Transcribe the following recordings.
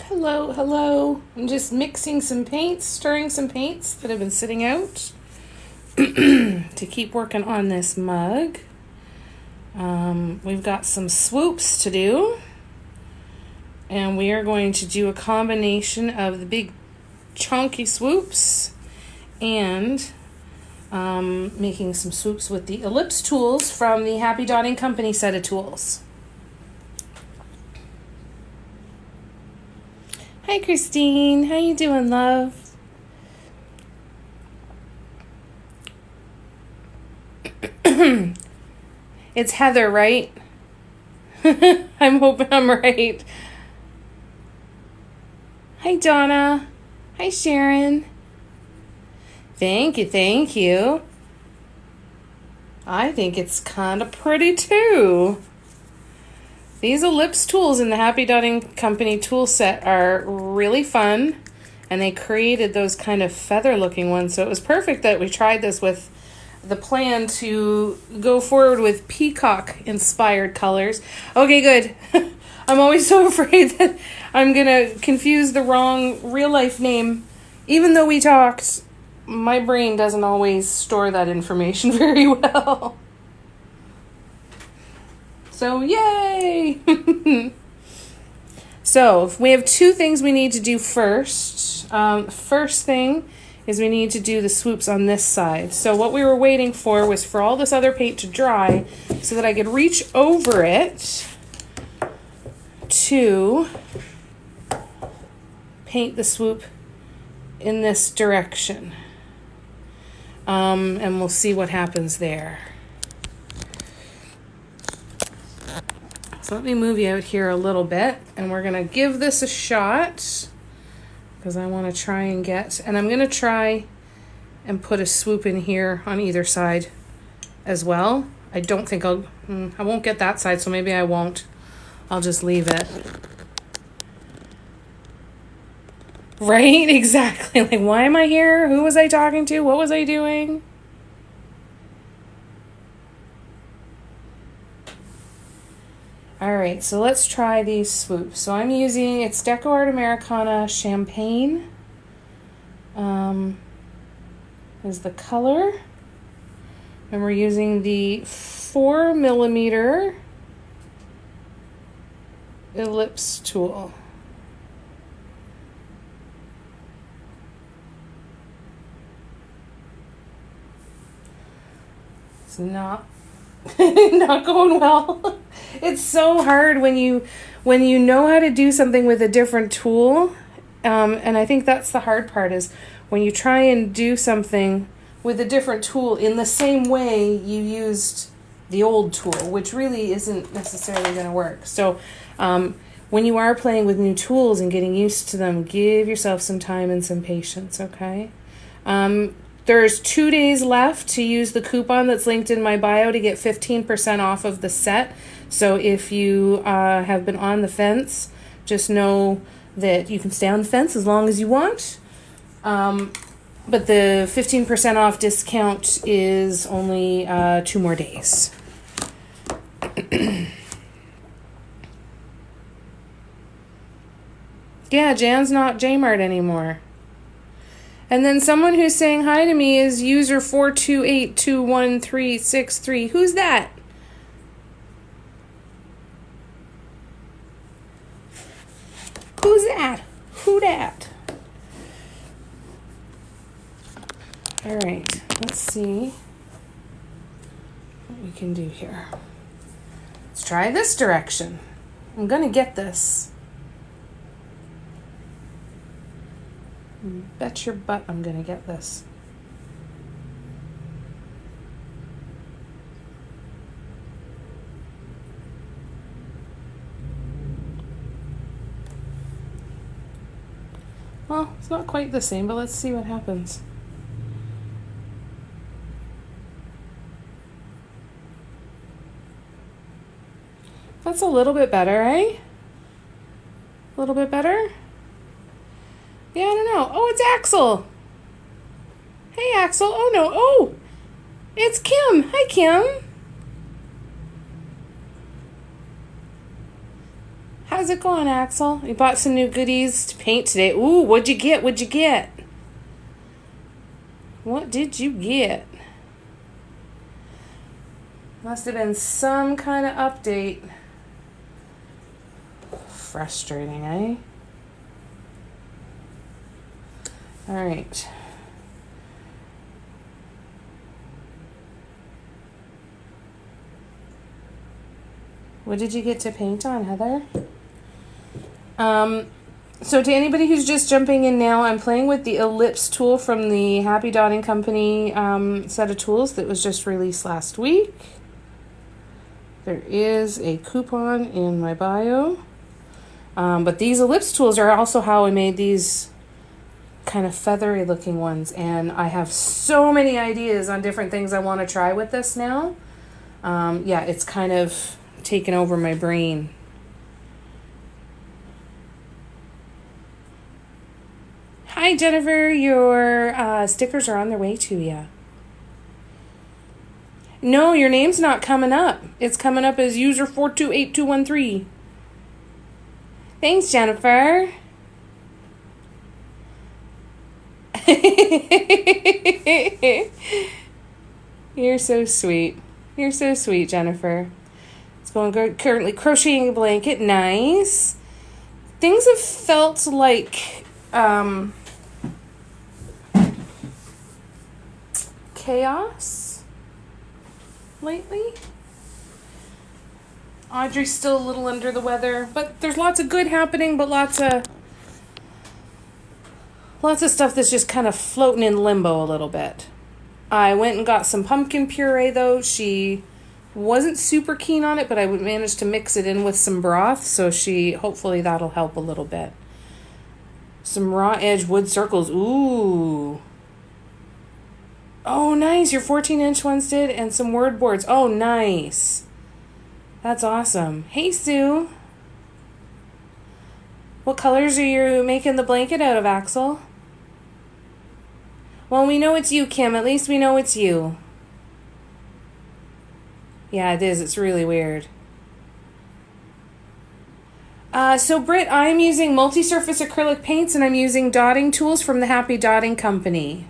Hello, hello. I'm just mixing some paints, stirring some paints that have been sitting out to keep working on this mug. We've got some swoops to do, and we are going to do a combination of the big chunky swoops and making some swoops with the Ellipse tools from the Happy Dotting Company set of tools. Hi, Christine. How you doing, love? It's Heather, right? I'm hoping I'm right. Hi, Donna. Hi, Sharon. Thank you, thank you. I think it's kind of pretty, too. These Ellipse tools in the Happy Dotting Company tool set are really fun, and they created those kind of feather-looking ones, so it was perfect that we tried this with the plan to go forward with peacock-inspired colors. Okay, good. I'm always so afraid that I'm going to confuse the wrong real-life name. Even though we talked, my brain doesn't always store that information very well. So, yay! So, we have two things we need to do first. First thing is we need to do the swoops on this side. So what we were waiting for was for all this other paint to dry so that I could reach over it to paint the swoop in this direction. And we'll see what happens there. So let me move you out here a little bit, and we're going to give this a shot because I want to try and get, and I'm going to try and put a swoop in here on either side as well. I don't think I won't get that side, so maybe I won't. I'll just leave it. Right? Exactly. Like, why am I here? Who was I talking to? What was I doing? All right, so let's try these swoops. So I'm using, it's Deco Art Americana Champagne is the color. And we're using the 4mm Ellipse tool. It's not not going well. It's so hard when you know how to do something with a different tool, and I think that's the hard part, is when you try and do something with a different tool in the same way you used the old tool, which really isn't necessarily going to work. So when you are playing with new tools and getting used to them, give yourself some time and some patience, okay? There's 2 days left to use the coupon that's linked in my bio to get 15% off of the set. So if you have been on the fence, just know that you can stay on the fence as long as you want. But the 15% off discount is only 2 more days. Yeah, Jan's not Jmart anymore. And then someone who's saying hi to me is user 428213363. Who's that? Who's that? Who dat? All right, let's see what we can do here. Let's try this direction. I'm gonna get this. Bet your butt I'm gonna get this. Well, it's not quite the same, but let's see what happens. That's a little bit better, eh? A little bit better? Yeah, I don't know. Oh, it's Axel. Hey, Axel. Oh, no. Oh, it's Kim. Hi, Kim. How's it going, Axel? You bought some new goodies to paint today. Ooh, what'd you get? What'd you get? What did you get? Must have been some kind of update. Frustrating, eh? All right. What did you get to paint on, Heather? So to anybody who's just jumping in now, I'm playing with the Ellipse Tool from the Happy Dotting Company set of tools that was just released last week. There is a coupon in my bio. But these Ellipse tools are also how I made these kind of feathery looking ones. And I have so many ideas on different things I want to try with this now. Yeah, it's kind of taken over my brain. Hi, Jennifer. Your stickers are on their way to you. No, your name's not coming up. It's coming up as user 428213. Thanks, Jennifer. You're so sweet. You're so sweet, Jennifer. It's going good. Currently crocheting a blanket. Nice. Things have felt like chaos lately. Audrey's still a little under the weather, but there's lots of good happening, but lots of stuff that's just kind of floating in limbo a little bit. I went and got some pumpkin puree, though. She wasn't super keen on it, but I would manage to mix it in with some broth, so hopefully that'll help a little bit. Some raw edge wood circles. Ooh. Oh, nice. Your 14-inch ones did, and some word boards. Oh, nice. That's awesome. Hey, Sue. What colors are you making the blanket out of, Axel? Well, we know it's you, Kim. At least we know it's you. Yeah, it is. It's really weird. So, Britt, I'm using multi-surface acrylic paints, and I'm using dotting tools from the Happy Dotting Company.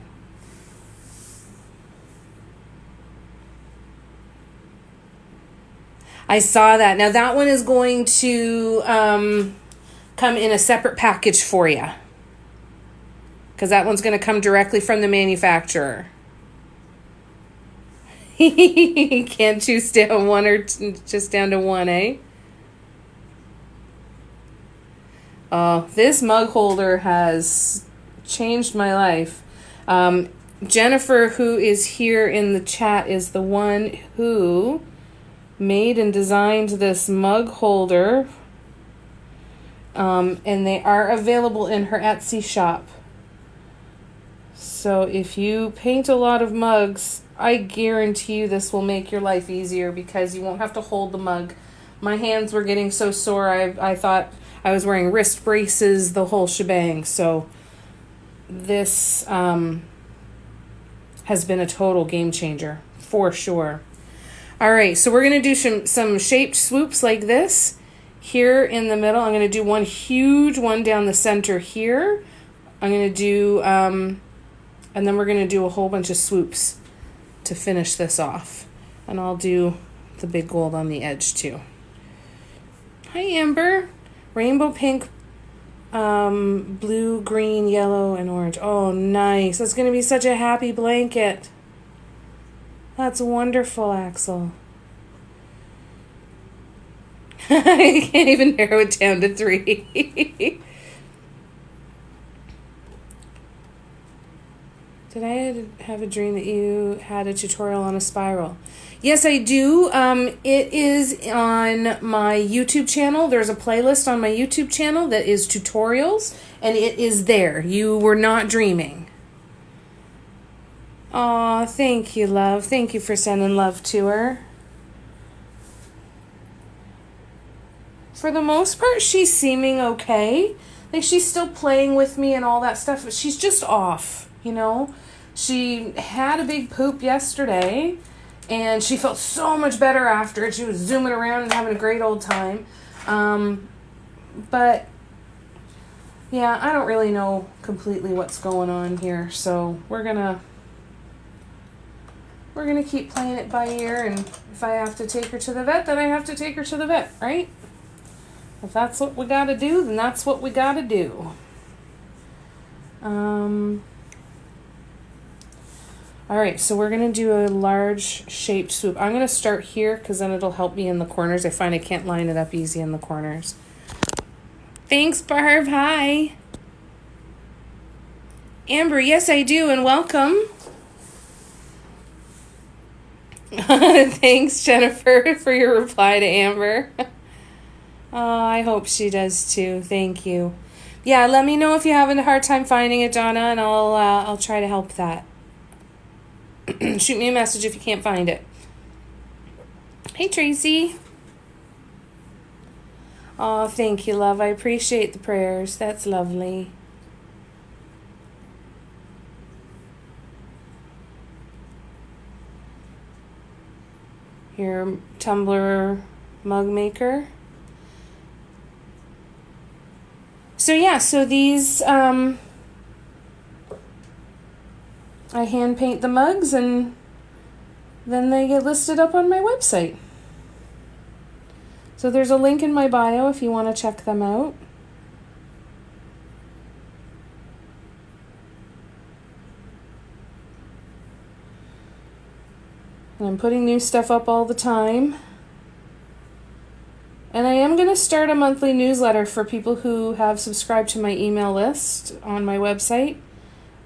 I saw that. Now, that one is going to come in a separate package for you. Because that one's going to come directly from the manufacturer. Can't choose down one or just down to one, eh? Oh, this mug holder has changed my life. Jennifer, who is here in the chat, is the one who made and designed this mug holder. And they are available in her Etsy shop. So if you paint a lot of mugs, I guarantee you this will make your life easier because you won't have to hold the mug. My hands were getting so sore, I thought I was wearing wrist braces, the whole shebang. So this has been a total game changer, for sure. All right, so we're going to do some shaped swoops like this. Here in the middle, I'm going to do one huge one down the center here. I'm going to do, and then we're going to do a whole bunch of swoops to finish this off. And I'll do the big gold on the edge too. Hi, Amber. Rainbow pink, blue, green, yellow, and orange. Oh, nice. That's going to be such a happy blanket. That's wonderful, Axel. I can't even narrow it down to 3. Did I have a dream that you had a tutorial on a spiral? Yes, I do. It is on my YouTube channel. There's a playlist on my YouTube channel that is tutorials, and it is there. You were not dreaming. Aw, thank you, love. Thank you for sending love to her. For the most part, she's seeming okay. Like, she's still playing with me and all that stuff, but she's just off, you know? She had a big poop yesterday, and she felt so much better after it. She was zooming around and having a great old time. But yeah, I don't really know completely what's going on here, so we're gonna keep playing it by ear, and if I have to take her to the vet, then I have to take her to the vet, right? If that's what we gotta do, then that's what we gotta do. Alright, so we're gonna do a large shaped swoop. I'm gonna start here because then it'll help me in the corners. I find I can't line it up easy in the corners. Thanks, Barb. Hi. Amber, yes I do, and welcome. Thanks, Jennifer, for your reply to Amber. Oh, I hope she does too. Thank you. Yeah, let me know if you're having a hard time finding it, Donna, and I'll try to help that. Shoot me a message if you can't find it. Hey, Tracy. Oh, thank you, love. I appreciate the prayers. That's lovely. Your tumbler mug maker. So yeah, so these, I hand paint the mugs and then they get listed up on my website. So there's a link in my bio if you want to check them out. And I'm putting new stuff up all the time. And I am going to start a monthly newsletter for people who have subscribed to my email list on my website.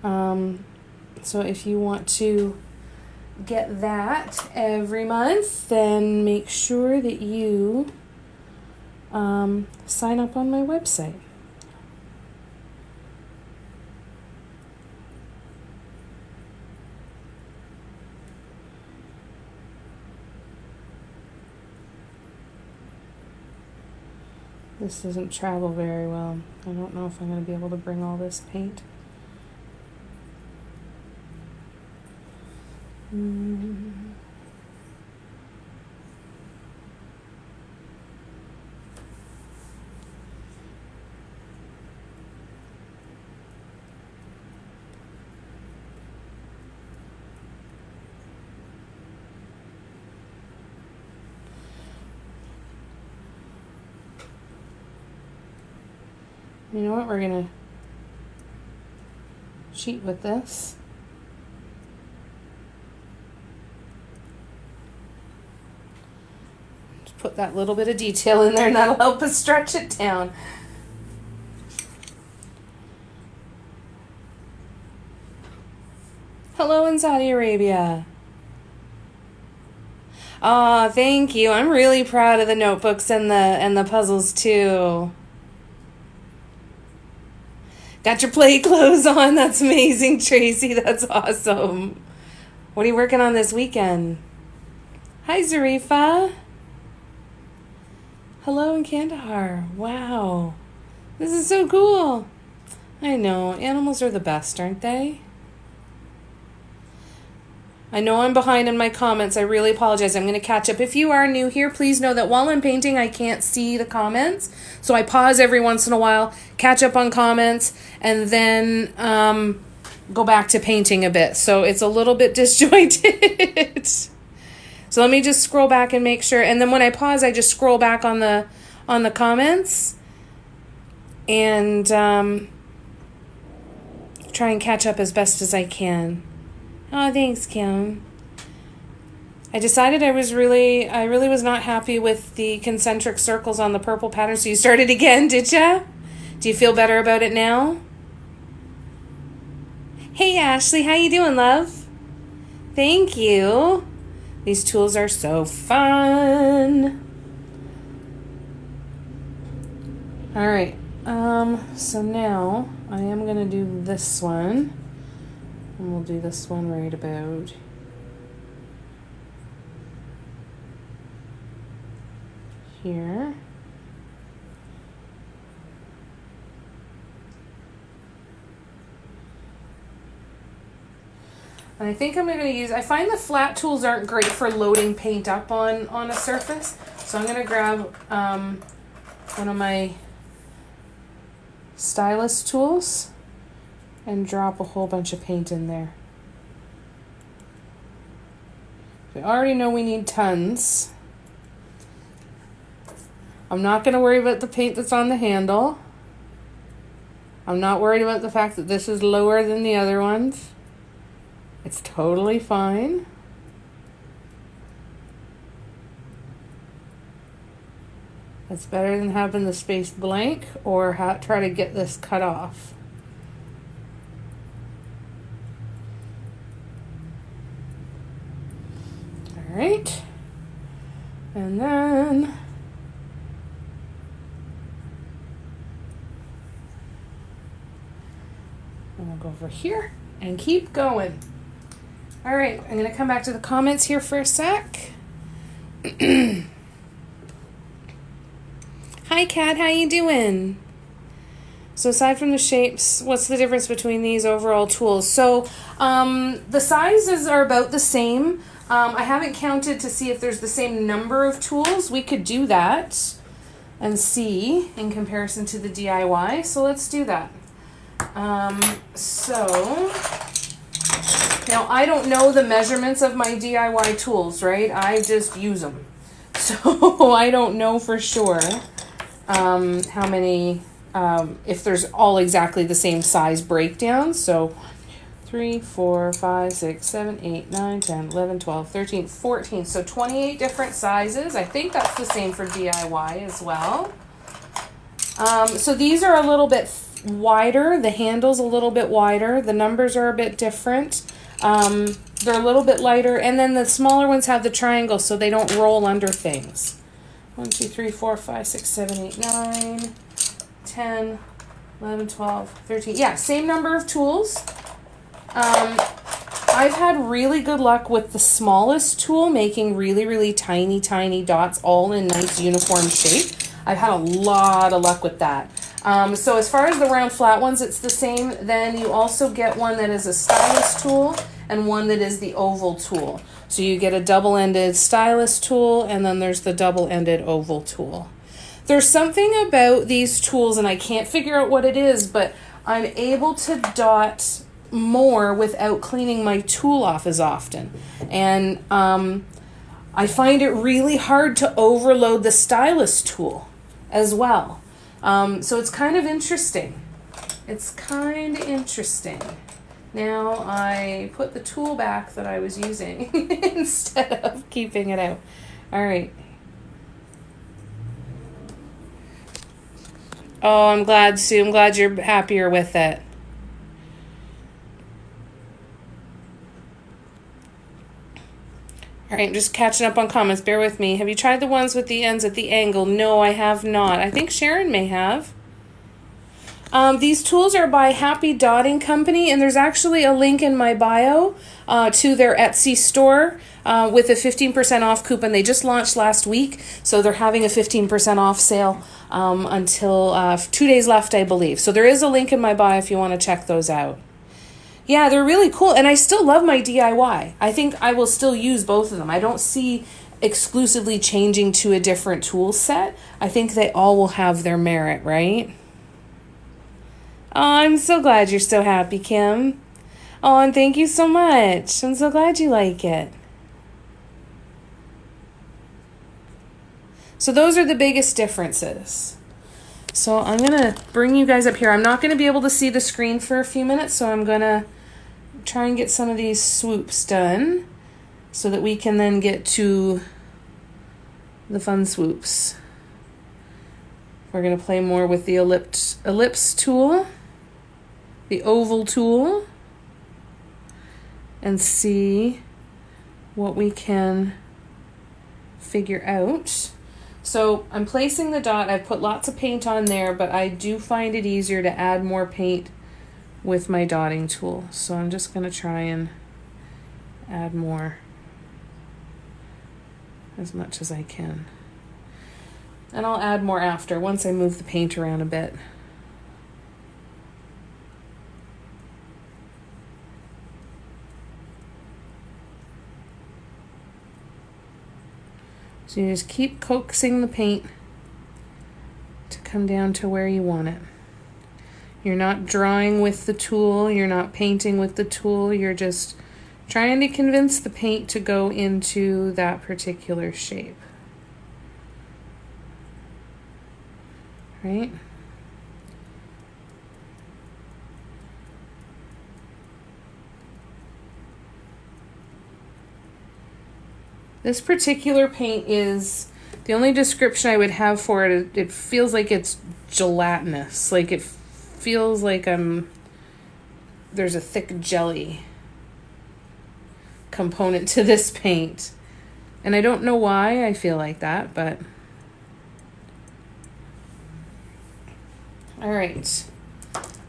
So if you want to get that every month, then make sure that you sign up on my website. This doesn't travel very well. I don't know if I'm going to be able to bring all this paint. You know what? We're going to cheat with this. Just put that little bit of detail in there and that'll help us stretch it down. Hello in Saudi Arabia. Oh, thank you. I'm really proud of the notebooks and the puzzles too. Got your play clothes on. That's amazing, Tracy. That's awesome. What are you working on this weekend? Hi, Zarifa. Hello in Kandahar. Wow. This is so cool. I know. Animals are the best, aren't they? I know I'm behind in my comments. I really apologize. I'm going to catch up. If you are new here, please know that while I'm painting, I can't see the comments. So I pause every once in a while, catch up on comments, and then go back to painting a bit. So it's a little bit disjointed. So let me just scroll back and make sure. And then when I pause, I just scroll back on the comments and try and catch up as best as I can. Oh, thanks, Kim. I decided I really was not happy with the concentric circles on the purple pattern, so you started again, did ya? Do you feel better about it now? Hey, Ashley, how you doing, love? Thank you. These tools are so fun. All right, so now I am going to do this one. And we'll do this one right about here. And I think I'm going to use, I find the flat tools aren't great for loading paint up on a surface. So I'm going to grab one of my stylus tools and drop a whole bunch of paint in there. We already know we need tons. I'm not going to worry about the paint that's on the handle. I'm not worried about the fact that this is lower than the other ones. It's totally fine. It's better than having the space blank or try to get this cut off. All right. And then I'm gonna go over here and keep going. All right, I'm gonna come back to the comments here for a sec. Hi Kat, how you doing? So aside from the shapes, what's the difference between these overall tools? So the sizes are about the same. I haven't counted to see if there's the same number of tools. We could do that and see in comparison to the DIY. So let's do that. So now I don't know the measurements of my DIY tools, right? I just use them. So I don't know for sure how many, if there's all exactly the same size breakdown. So 3, 4, 5, 6, 7, 8, 9, 10, 11, 12, 13, 14. So 28 different sizes. I think that's the same for DIY as well. So these are a little bit wider. The handle's a little bit wider. The numbers are a bit different. They're a little bit lighter. And then the smaller ones have the triangle so they don't roll under things. 1, 2, 3, 4, 5, 6, 7, 8, 9, 10, 11, 12, 13. Yeah, same number of tools. I've had really good luck with the smallest tool making really, really tiny, tiny dots all in nice uniform shape. I've had a lot of luck with that. So as far as the round flat ones, it's the same. Then you also get one that is a stylus tool and one that is the oval tool. So you get a double-ended stylus tool and then there's the double-ended oval tool. There's something about these tools, and I can't figure out what it is, but I'm able to dot more without cleaning my tool off as often. And I find it really hard to overload the stylus tool as well. So it's kind of interesting. It's kind of interesting. Now I put the tool back that I was using instead of keeping it out. All right. Oh, I'm glad, Sue. I'm glad you're happier with it. All right, I'm just catching up on comments. Bear with me. Have you tried the ones with the ends at the angle? No, I have not. I think Sharon may have. These tools are by Happy Dotting Company, and there's actually a link in my bio to their Etsy store with a 15% off coupon. They just launched last week, so they're having a 15% off sale until 2 days left, I believe. So there is a link in my bio if you want to check those out. Yeah, they're really cool, and I still love my DIY. I think I will still use both of them. I don't see exclusively changing to a different tool set. I think they all will have their merit, right? Oh, I'm so glad you're so happy, Kim. Oh, and thank you so much. I'm so glad you like it. So those are the biggest differences. So I'm going to bring you guys up here. I'm not going to be able to see the screen for a few minutes, so I'm going to try and get some of these swoops done so that we can then get to the fun swoops. We're going to play more with the ellipse tool, the oval tool, and see what we can figure out. So I'm placing the dot. I've put lots of paint on there, but I do find it easier to add more paint with my dotting tool. So I'm just going to try and add more as much as I can. And I'll add more after, once I move the paint around a bit. So you just keep coaxing the paint to come down to where you want it. You're not drawing with the tool, you're not painting with the tool, you're just trying to convince the paint to go into that particular shape. Right? This particular paint is, the only description I would have for it, it feels like it's gelatinous. Like it feels like there's a thick jelly component to this paint. And I don't know why I feel like that, but all right.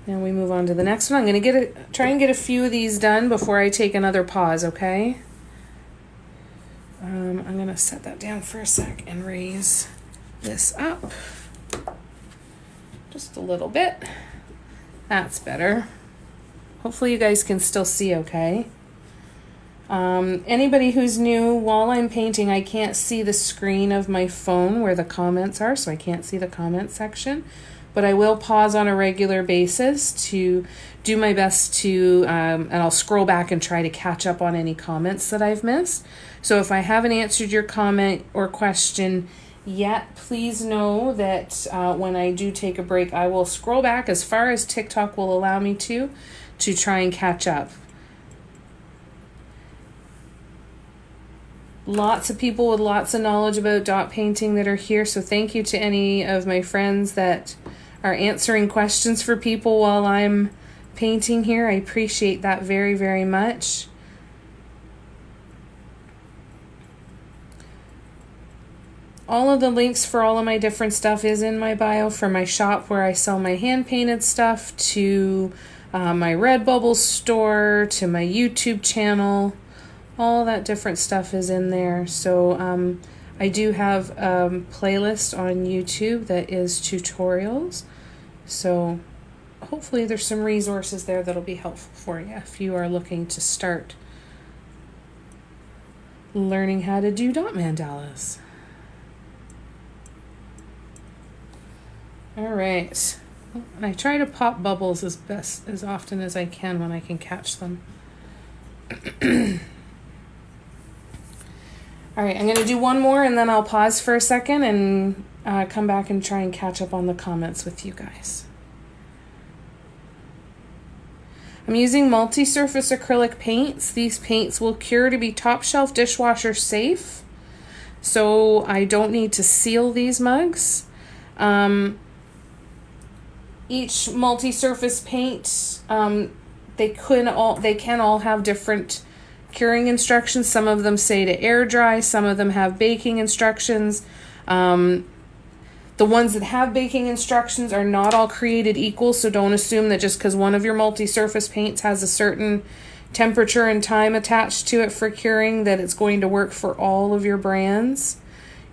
Now we move on to the next one. I'm going to try and get a few of these done before I take another pause, okay? I'm going to set that down for a sec and raise this up just a little bit. That's better. Hopefully you guys can still see okay. Anybody who's new, while I'm painting, I can't see the screen of my phone where the comments are, so I can't see the comment section. But I will pause on a regular basis to do my best to, and I'll scroll back and try to catch up on any comments that I've missed. So if I haven't answered your comment or question yet, please know that when I do take a break, I will scroll back as far as TikTok will allow me to try and catch up. Lots of people with lots of knowledge about dot painting that are here, so thank you to any of my friends that are answering questions for people while I'm painting here. I appreciate that very, very much. All of the links for all of my different stuff is in my bio, for my shop where I sell my hand-painted stuff, to my Redbubble store, to my YouTube channel. All that different stuff is in there. So I do have a playlist on YouTube that is tutorials. So hopefully there's some resources there that'll be helpful for you if you are looking to start learning how to do dot mandalas. All right. And I try to pop bubbles as often as I can when I can catch them. All right, I'm going to do one more and then I'll pause for a second and come back and try and catch up on the comments with you guys. I'm using multi-surface acrylic paints. These paints will cure to be top shelf dishwasher safe, so I don't need to seal these mugs. Each multi-surface paint, they can all have different curing instructions. Some of them say to air dry, some of them have baking instructions. The ones that have baking instructions are not all created equal, so don't assume that just because one of your multi-surface paints has a certain temperature and time attached to it for curing that it's going to work for all of your brands.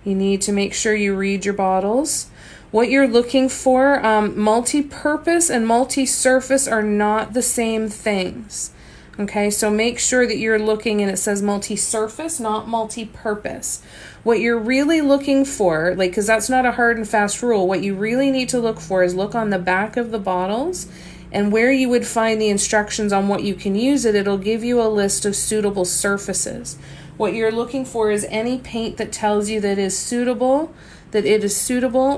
You need to make sure you read your bottles. What you're looking for, multi-purpose and multi-surface are not the same things. Okay, so make sure that you're looking and it says multi-surface, not multi-purpose. What you're really looking for, because that's not a hard and fast rule, what you really need to look for is look on the back of the bottles and where you would find the instructions on what you can use it. It'll give you a list of suitable surfaces. What you're looking for is any paint that tells you that it is suitable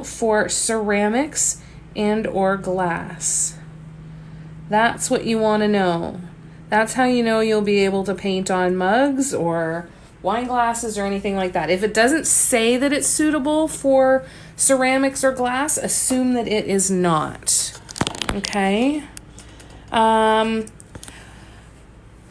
for ceramics and or glass. That's what you want to know. That's how you know you'll be able to paint on mugs or wine glasses or anything like that. If it doesn't say that it's suitable for ceramics or glass, assume that it is not. Okay?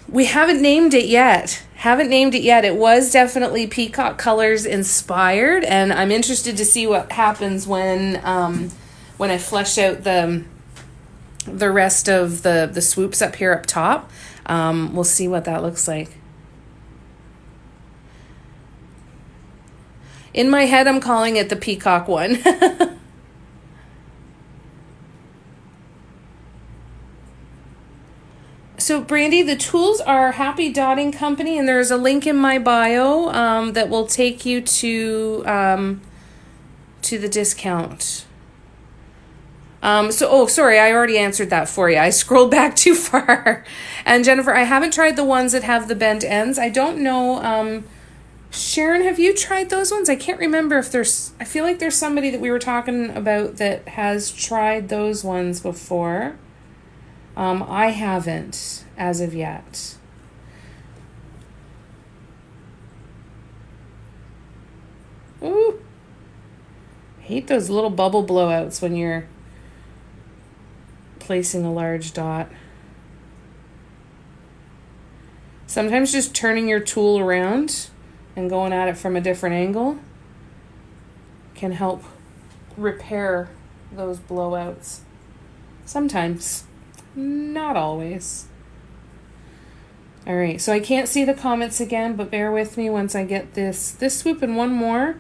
We haven't named it yet. It was definitely Peacock Colors inspired, and I'm interested to see what happens when I flesh out the rest of the swoops up here up top. We'll see what that looks like. In my head, I'm calling it the peacock one. So, Brandy, the tools are Happy Dotting Company, and there's a link in my bio that will take you to the discount. Oh, sorry, I already answered that for you. I scrolled back too far. And Jennifer, I haven't tried the ones that have the bent ends. I don't know. Sharon, have you tried those ones? I can't remember if there's, I feel like there's somebody that we were talking about that has tried those ones before. I haven't as of yet. Ooh. I hate those little bubble blowouts when you're placing a large dot. Sometimes just turning your tool around and going at it from a different angle can help repair those blowouts. Sometimes, not always. All right, so I can't see the comments again, but bear with me once I get this swoop and one more.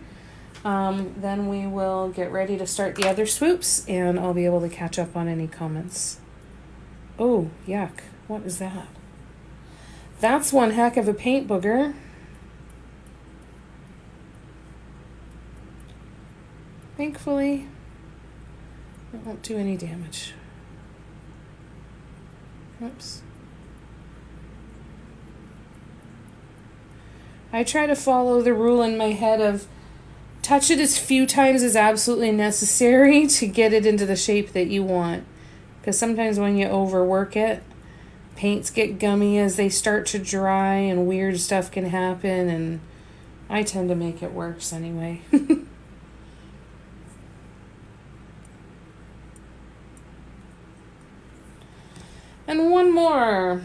Then we will get ready to start the other swoops and I'll be able to catch up on any comments. Oh, yuck. What is that? That's one heck of a paint booger. Thankfully, it won't do any damage. Oops. I try to follow the rule in my head of touch it as few times as absolutely necessary to get it into the shape that you want. Because sometimes when you overwork it, paints get gummy as they start to dry and weird stuff can happen, and I tend to make it worse anyway. And one more.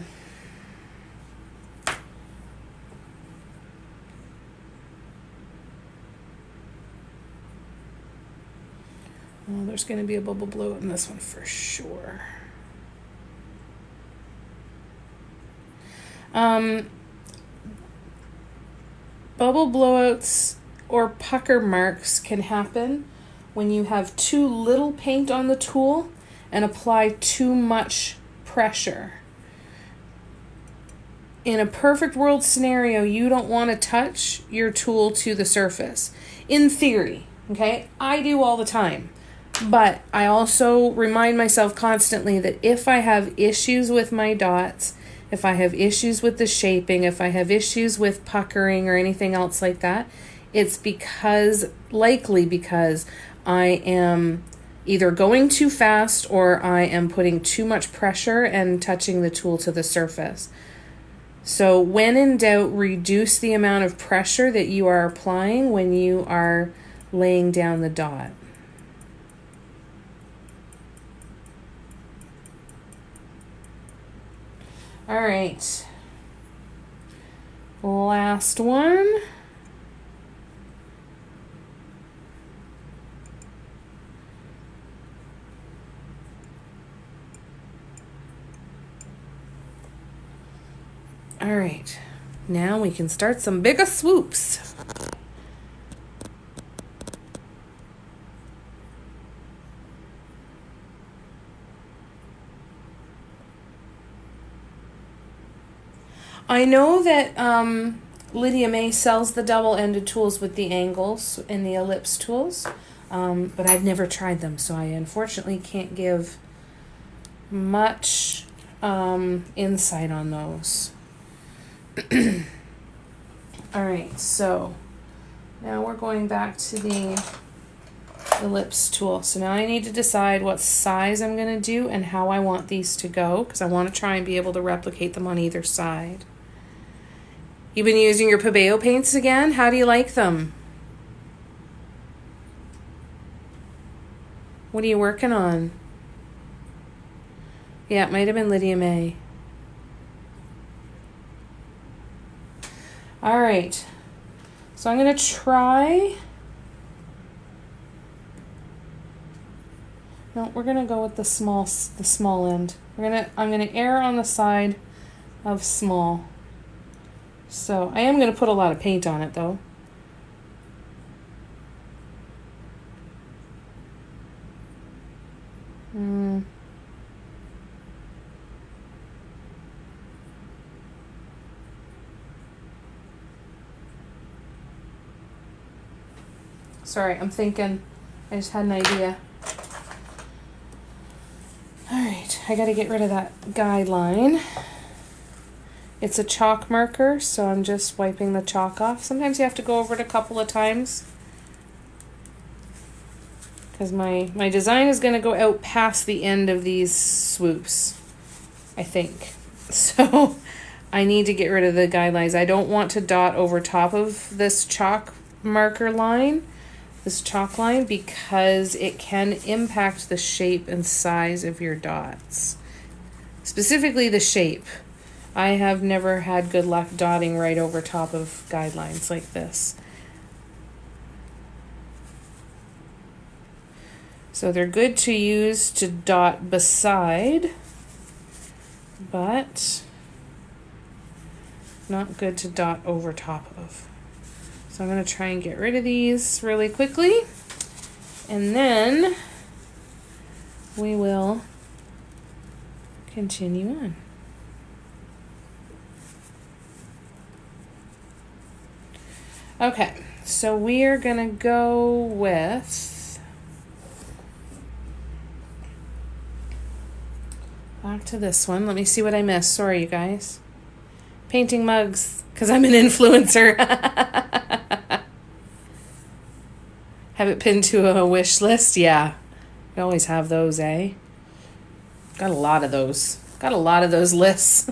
Oh, there's going to be a bubble blow in this one for sure. Bubble blowouts or pucker marks can happen when you have too little paint on the tool and apply too much pressure. In a perfect world scenario, you don't want to touch your tool to the surface. In theory, okay? I do all the time. But I also remind myself constantly that if I have issues with my dots, if I have issues with the shaping, if I have issues with puckering or anything else like that, it's likely because I am either going too fast or I am putting too much pressure and touching the tool to the surface. So when in doubt, reduce the amount of pressure that you are applying when you are laying down the dot. All right, last one. All right, now we can start some bigger swoops. I know that Lydia May sells the double-ended tools with the angles in the Ellipse tools, but I've never tried them, so I unfortunately can't give much insight on those. All right, so now we're going back to the Ellipse tool. So now I need to decide what size I'm going to do and how I want these to go, because I want to try and be able to replicate them on either side. You've been using your Pabeo paints again? How do you like them? What are you working on? Yeah, it might have been Lydia May. All right, so I'm going to try. No, we're going to go with the small end. I'm going to err on the side of small. So I am going to put a lot of paint on it though. Sorry, I'm thinking. I just had an idea. Alright, I gotta get rid of that guideline. It's a chalk marker, so I'm just wiping the chalk off. Sometimes you have to go over it a couple of times, because my design is going to go out past the end of these swoops, I think. So I need to get rid of the guidelines. I don't want to dot over top of this chalk marker line, this chalk line, because it can impact the shape and size of your dots. Specifically the shape. I have never had good luck dotting right over top of guidelines like this. So they're good to use to dot beside, but not good to dot over top of. So I'm going to try and get rid of these really quickly, and then we will continue on. Okay, so we are going to go with, back to this one. Let me see what I missed. Sorry, you guys. Painting mugs, because I'm an influencer. Have it pinned to a wish list? Yeah. You always have those, eh? Got a lot of those. Got a lot of those lists.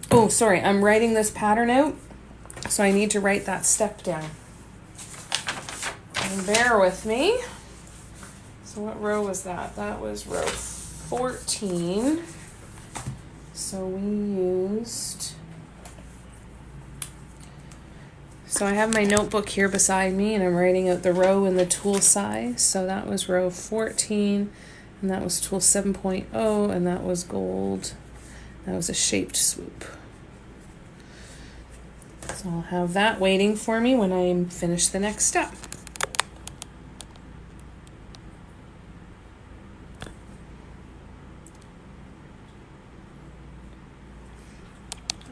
Oh, sorry. I'm writing this pattern out, so I need to write that step down. And bear with me. So what row was that? That was row 14. So we used... So I have my notebook here beside me, and I'm writing out the row and the tool size. So that was row 14, and that was tool 7.0, and that was gold. That was a shaped swoop. So I'll have that waiting for me when I finish the next step.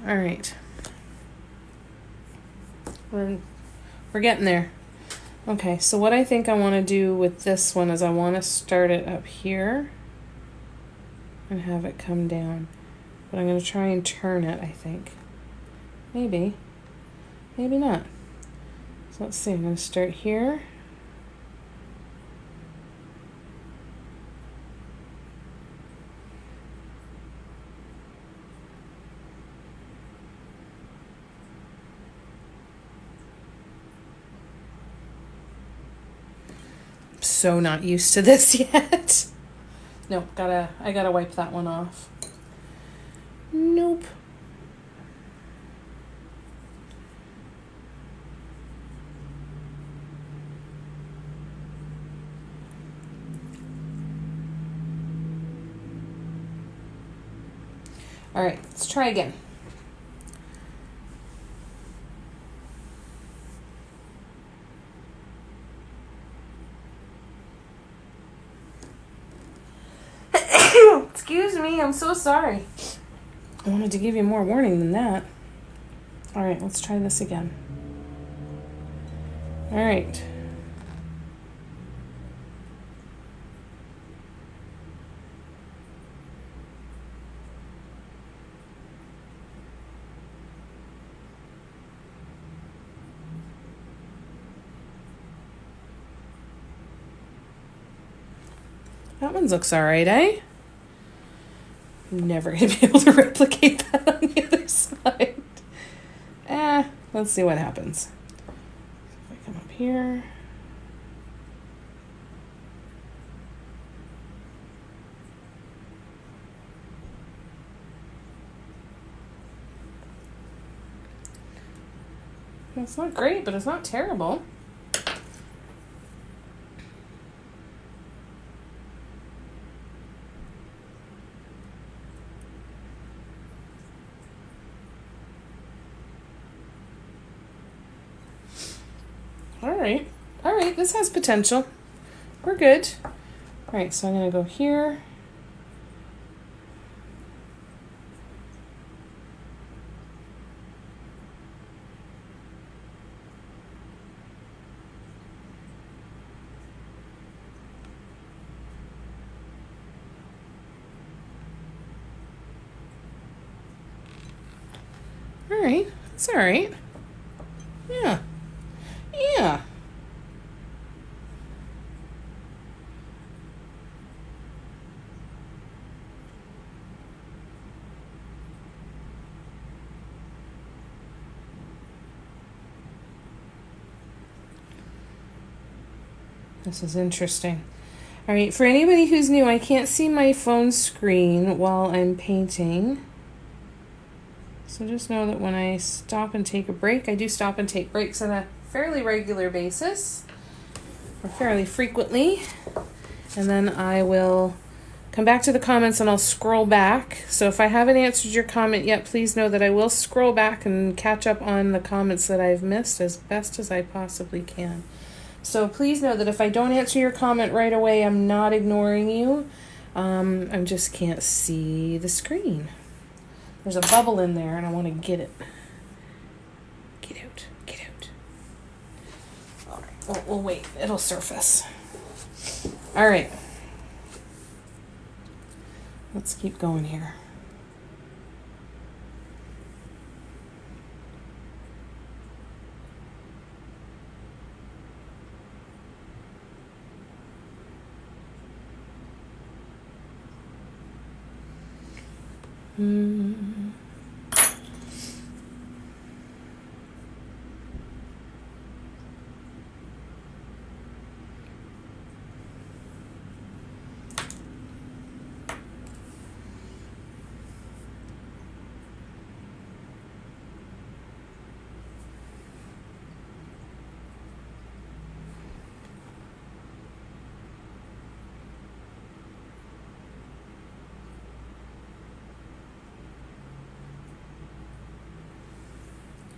All right. We're getting there. Okay, so what I think I want to do with this one is I want to start it up here and have it come down. But I'm going to try and turn it, I think. Maybe. Maybe not. So let's see. I'm going to start here. So not used to this yet. Nope, I gotta wipe that one off. Nope. All right, let's try again. Excuse me, I'm so sorry. I wanted to give you more warning than that. All right, let's try this again. All right. That one looks all right, eh? I'm never going to be able to replicate that on the other side. Let's see what happens. If I come up here. It's not great, but it's not terrible. All right, this has potential. We're good. All right, so I'm gonna go here. right. It's all right. Yeah. Yeah. This is interesting. All right, for anybody who's new, I can't see my phone screen while I'm painting. So just know that when I stop and take a break, I do stop and take breaks on a fairly regular basis, or fairly frequently. And then I will come back to the comments and I'll scroll back. So if I haven't answered your comment yet, please know that I will scroll back and catch up on the comments that I've missed as best as I possibly can. So please know that if I don't answer your comment right away, I'm not ignoring you. I just can't see the screen. There's a bubble in there and I want to get it. Get out. Get out. All right. We'll wait. It'll surface. All right. Let's keep going here.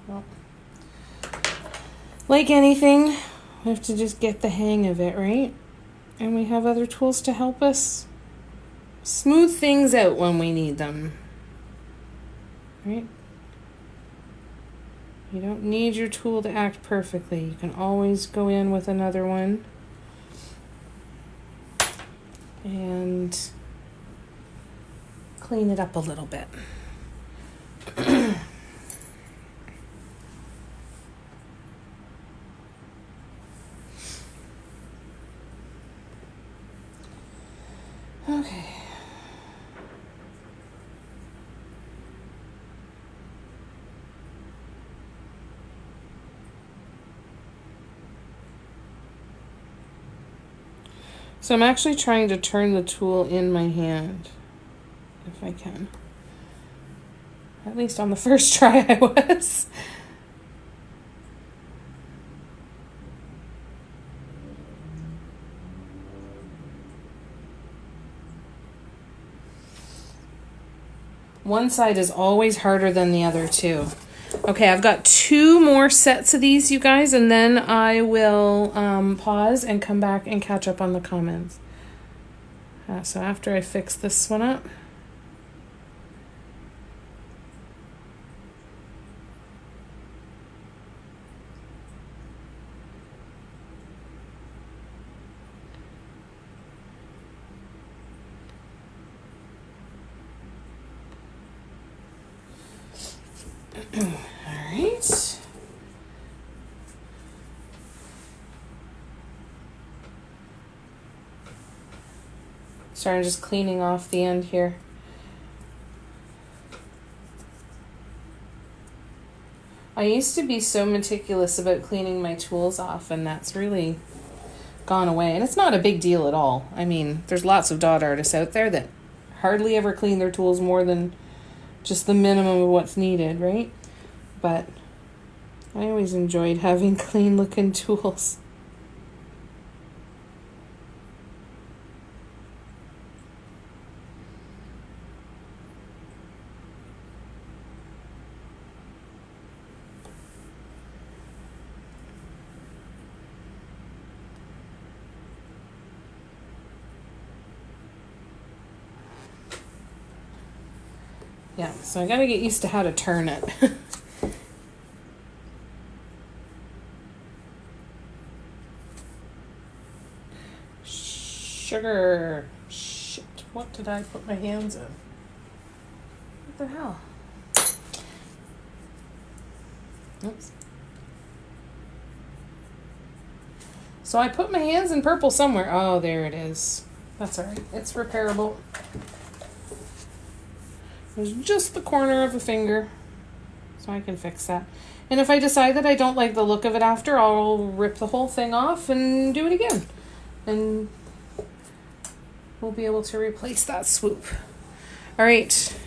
Well, like anything, we have to just get the hang of it, right? And we have other tools to help us smooth things out when we need them, right? You don't need your tool to act perfectly. You can always go in with another one and clean it up a little bit. Okay. So I'm actually trying to turn the tool in my hand, if I can. At least on the first try I was. One side is always harder than the other too. Okay, I've got 2 more sets of these, you guys, and then I will pause and come back and catch up on the comments. So after I fix this one up. Alright. Sorry, I'm just cleaning off the end here. I used to be so meticulous about cleaning my tools off, and that's really gone away. And it's not a big deal at all. I mean, there's lots of dot artists out there that hardly ever clean their tools more than just the minimum of what's needed, right? But I always enjoyed having clean looking tools. Yeah, so I gotta get used to how to turn it. Sugar. Shit, what did I put my hands in? What the hell? Oops. So I put my hands in purple somewhere. Oh, there it is. That's all right. It's repairable. There's just the corner of a finger, so I can fix that. And if I decide that I don't like the look of it after, I'll rip the whole thing off and do it again. And we'll be able to replace that swoop. All right.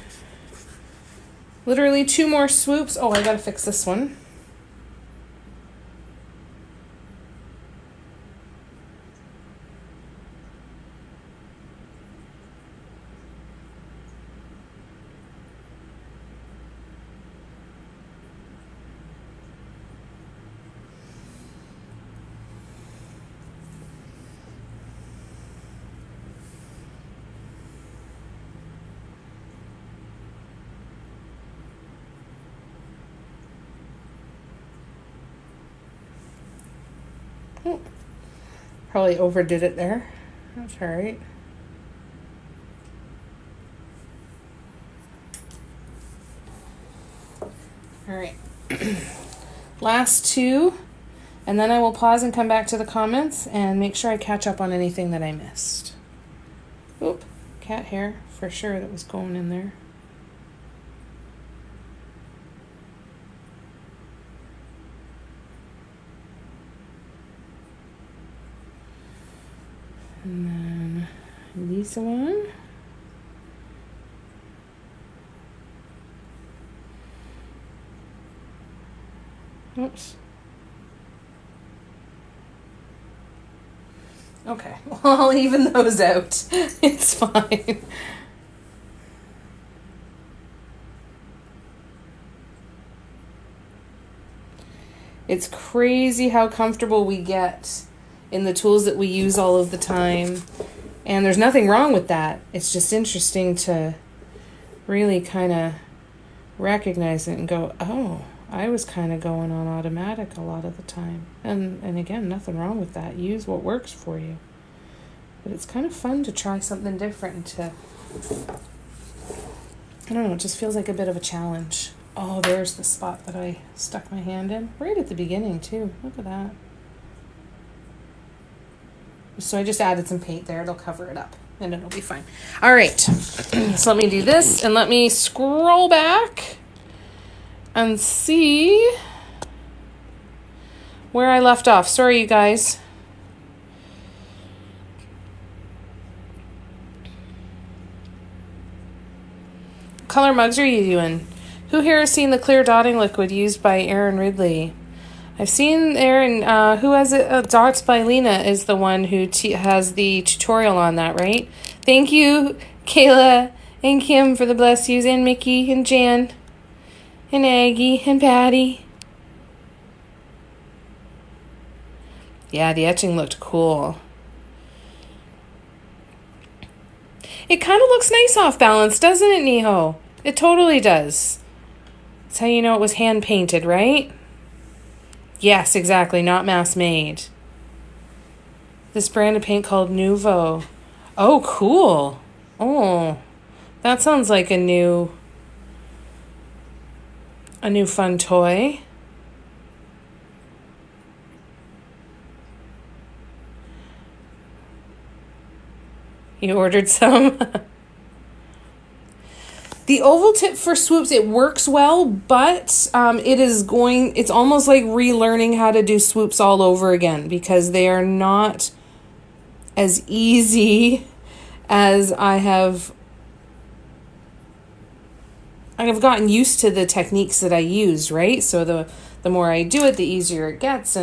Literally 2 more swoops. Oh, I gotta fix this one. Probably overdid it there. That's all right. All right. Last 2, and then I will pause and come back to the comments and make sure I catch up on anything that I missed. Oop, cat hair for sure that was going in there. And then this one. Oops. Okay, well, I'll even those out. It's fine. It's crazy how comfortable we get in the tools that we use all of the time. And there's nothing wrong with that. It's just interesting to really kind of recognize it and go, oh, I was kind of going on automatic a lot of the time. And again, nothing wrong with that. Use what works for you. But it's kind of fun to try something different and to, I don't know, it just feels like a bit of a challenge. Oh, there's the spot that I stuck my hand in. Right at the beginning, too. Look at that. So I just added some paint there. It'll cover it up and it'll be fine. All right. So let me do this and let me scroll back and see where I left off. Sorry, you guys. What color mugs are you doing? Who here has seen the clear dotting liquid used by Erin Ridley? I've seen Erin, who has it? Dots by Lena is the one who has the tutorial on that, right? Thank you, Kayla and Kim, for the bless yous, and Mickey and Jan and Aggie and Patty. Yeah, the etching looked cool. It kind of looks nice off balance, doesn't it, Niho? It totally does. That's how you know it was hand painted, right? Yes, exactly, not mass made. This brand of paint called Nuvo. Oh, cool. Oh, that sounds like a new fun toy. You ordered some? The oval tip for swoops, it works well, but it's almost like relearning how to do swoops all over again because they are not as easy as I've gotten used to the techniques that I use, right? So the more I do it, the easier it gets,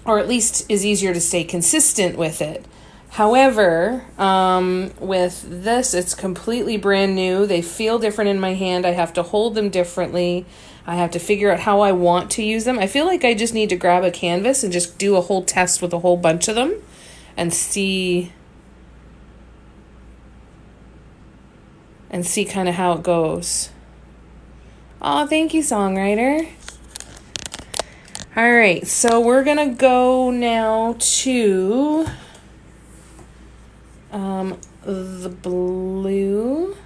or at least is easier to stay consistent with it. However, with this, it's completely brand new. They feel different in my hand. I have to hold them differently. I have to figure out how I want to use them. I feel like I just need to grab a canvas and just do a whole test with a whole bunch of them and see kind of how it goes. Oh, thank you, songwriter. All right, so we're going to go now to the blue.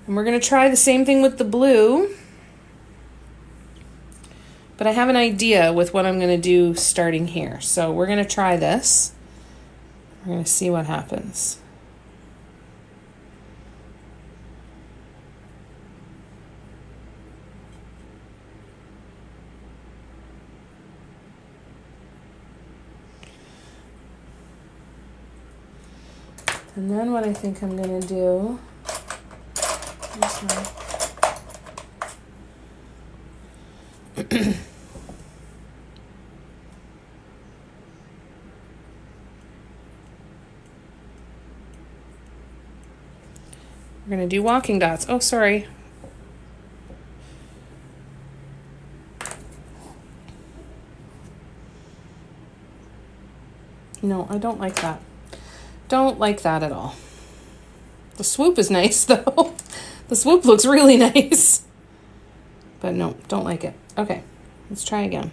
And we're going to try the same thing with the blue. But I have an idea with what I'm going to do starting here. So we're going to try this. We're going to see what happens. And then what I think I'm going to do, we're going to do walking dots. Oh, sorry. No, I don't like that. Don't like that at all. The swoop is nice, though. The swoop looks really nice. But no, don't like it. Okay, let's try again.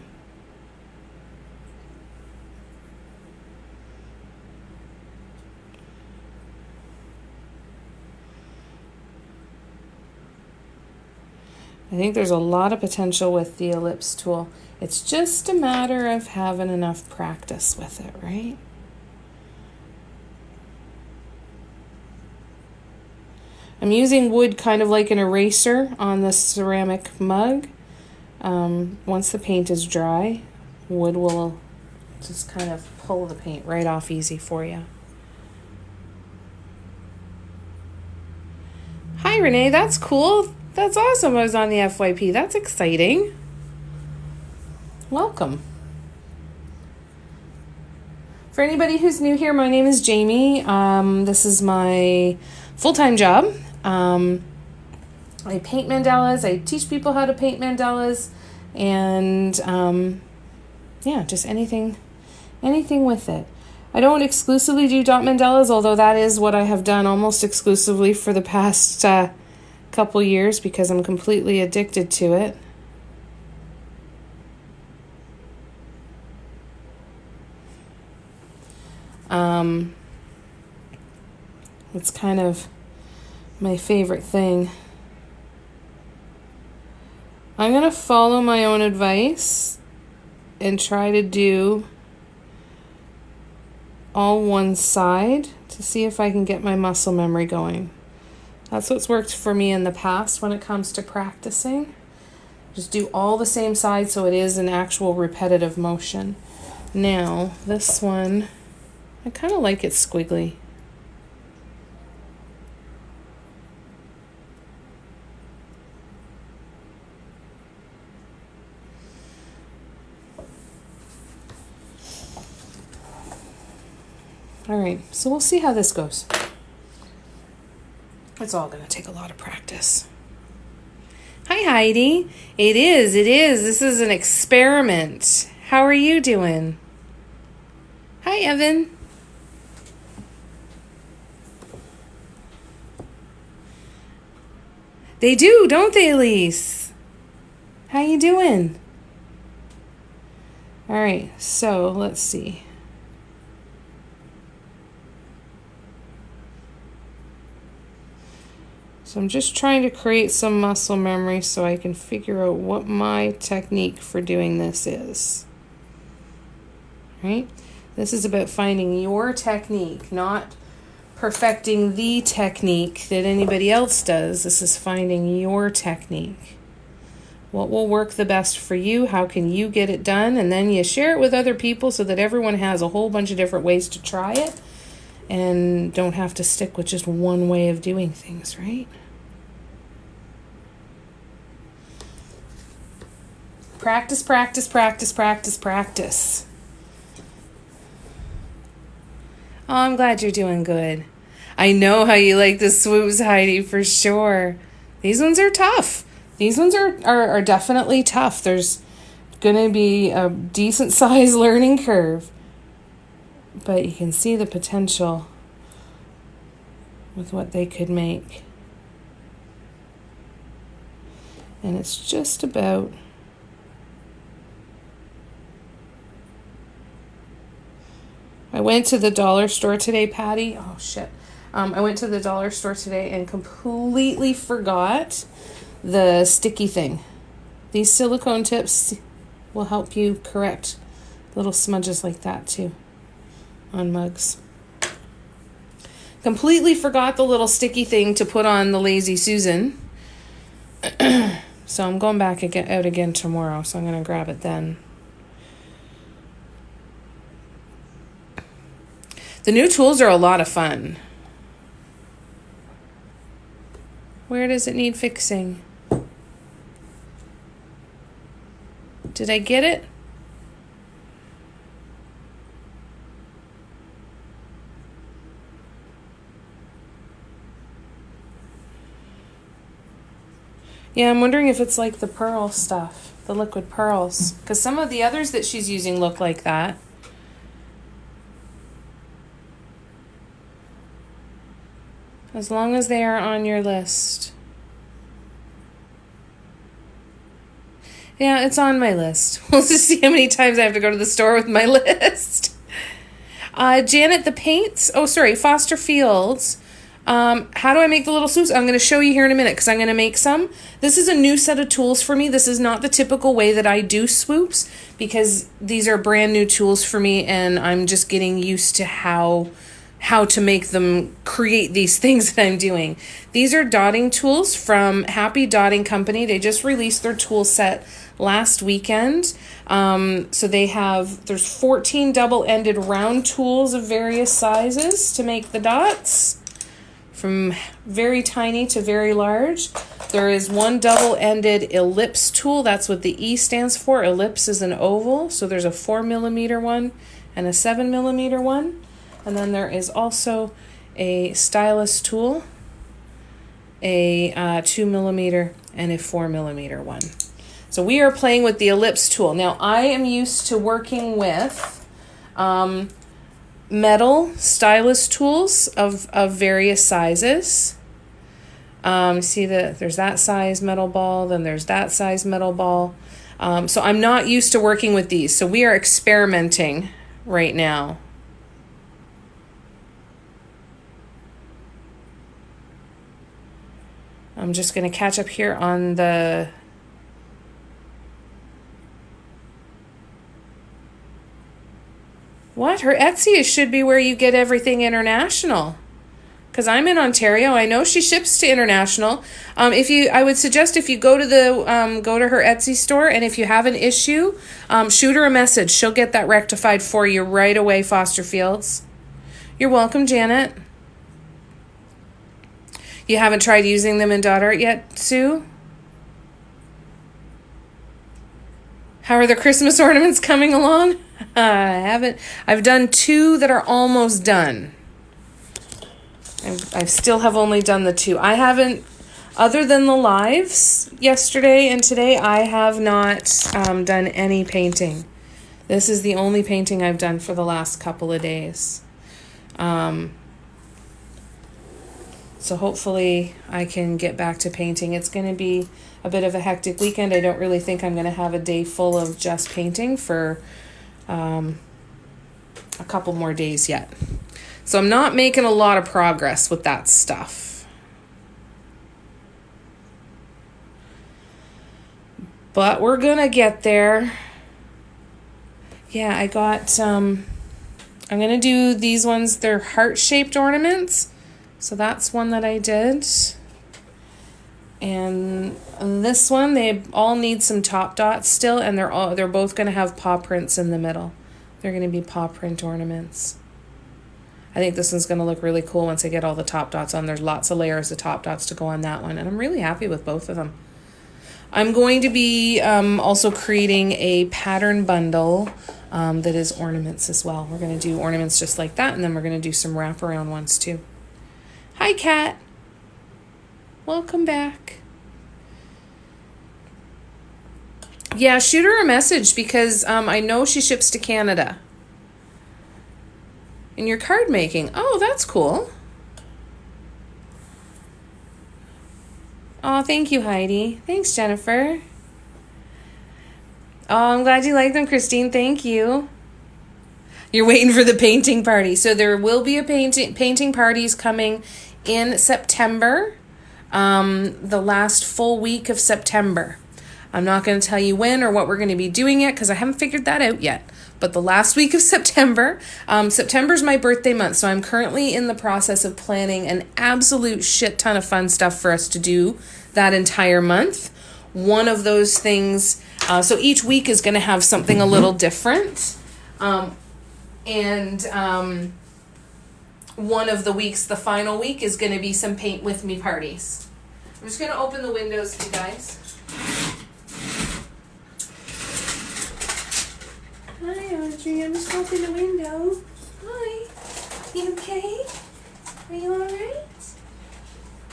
I think there's a lot of potential with the ellipse tool. It's just a matter of having enough practice with it, right? I'm using wood kind of like an eraser on the ceramic mug. Once the paint is dry, wood will just kind of pull the paint right off easy for you. Hi, Renee. That's cool. That's awesome. I was on the FYP. That's exciting. Welcome. For anybody who's new here, my name is Jamie. This is my full-time job. I paint mandalas. I teach people how to paint mandalas, and yeah, just anything with it. I don't exclusively do dot mandalas, although that is what I have done almost exclusively for the past couple years because I'm completely addicted to it. It's kind of my favorite thing. I'm going to follow my own advice and try to do all one side to see if I can get my muscle memory going. That's what's worked for me in the past when it comes to practicing. Just do all the same side so it is an actual repetitive motion. Now, this one, I kind of like it squiggly. All right, so we'll see how this goes. It's all going to take a lot of practice. Hi, Heidi. It is. This is an experiment. How are you doing? Hi, Evan. They do, don't they, Elise? How you doing? All right, so let's see. So I'm just trying to create some muscle memory so I can figure out what my technique for doing this is. Right? This is about finding your technique, not perfecting the technique that anybody else does. This is finding your technique. What will work the best for you? How can you get it done? And then you share it with other people so that everyone has a whole bunch of different ways to try it and don't have to stick with just one way of doing things, right? Practice, practice, practice, practice, practice. Oh, I'm glad you're doing good. I know how you like the swoops, Heidi, for sure. These ones are tough. These ones are definitely tough. There's going to be a decent size learning curve. But you can see the potential with what they could make. And it's just about I went to the dollar store today, Patty. Oh, shit. I went to the dollar store today and completely forgot the sticky thing. These silicone tips will help you correct little smudges like that too on mugs. Completely forgot the little sticky thing to put on the Lazy Susan. So I'm going back out again tomorrow, so I'm going to grab it then. The new tools are a lot of fun. Where does it need fixing? Did I get it? Yeah, I'm wondering if it's like the pearl stuff, the liquid pearls, because some of the others that she's using look like that. As long as they are on your list. Yeah, it's on my list. We'll just see how many times I have to go to the store with my list. Janet, the paints. Oh, sorry, Foster Fields. How do I make the little swoops? I'm going to show you here in a minute because I'm going to make some. This is a new set of tools for me. This is not the typical way that I do swoops because these are brand new tools for me and I'm just getting used to how to make them create these things that I'm doing. These are dotting tools from Happy Dotting Company. They just released their tool set last weekend. So there's 14 double-ended round tools of various sizes to make the dots. From very tiny to very large. There is one double-ended ellipse tool. That's what the E stands for. Ellipse is an oval. So there's a 4mm one and a 7mm one. And then there is also a stylus tool, a 2mm and a 4mm one. So we are playing with the ellipse tool. Now I am used to working with metal stylus tools of various sizes. See that there's that size metal ball, then there's that size metal ball. So I'm not used to working with these. So we are experimenting right now. I'm just going to catch up here on the What? Her Etsy should be where you get everything international. Because I'm in Ontario. I know she ships to international. I would suggest if you go to her Etsy store and if you have an issue, shoot her a message. She'll get that rectified for you right away, Foster Fields. You're welcome, Janet. You haven't tried using them in dot art yet, Sue? How are the Christmas ornaments coming along? I haven't. I've done 2 that are almost done. I still have only done the 2. I haven't, other than the lives yesterday and today, I have not done any painting. This is the only painting I've done for the last couple of days. So hopefully I can get back to painting. It's going to be a bit of a hectic weekend. I don't really think I'm going to have a day full of just painting for a couple more days yet. So I'm not making a lot of progress with that stuff. But we're going to get there. Yeah, I got, I'm going to do these ones. They're heart-shaped ornaments. So that's one that I did. And this one, they all need some top dots still, and they're both going to have paw prints in the middle. They're going to be paw print ornaments. I think this one's going to look really cool once I get all the top dots on. There's lots of layers of top dots to go on that one, and I'm really happy with both of them. I'm going to be also creating a pattern bundle that is ornaments as well. We're going to do ornaments just like that, and then we're going to do some wraparound ones too. Hi, Kat. Welcome back. Yeah, shoot her a message because I know she ships to Canada. And you're card making. Oh, that's cool. Oh, thank you, Heidi. Thanks, Jennifer. Oh, I'm glad you like them, Christine. Thank you. You're waiting for the painting party. So there will be a painting parties coming in September, the last full week of September. I'm not going to tell you when or what we're going to be doing yet because I haven't figured that out yet. But the last week of September, September's my birthday month, so I'm currently in the process of planning an absolute shit ton of fun stuff for us to do that entire month. One of those things, so each week is going to have something a little different. And one of the weeks, the final week, is going to be some paint with me parties. I'm just going to open the windows, you guys. Hi, Audrey. I'm just opening the window. Hi. You okay? Are you all right?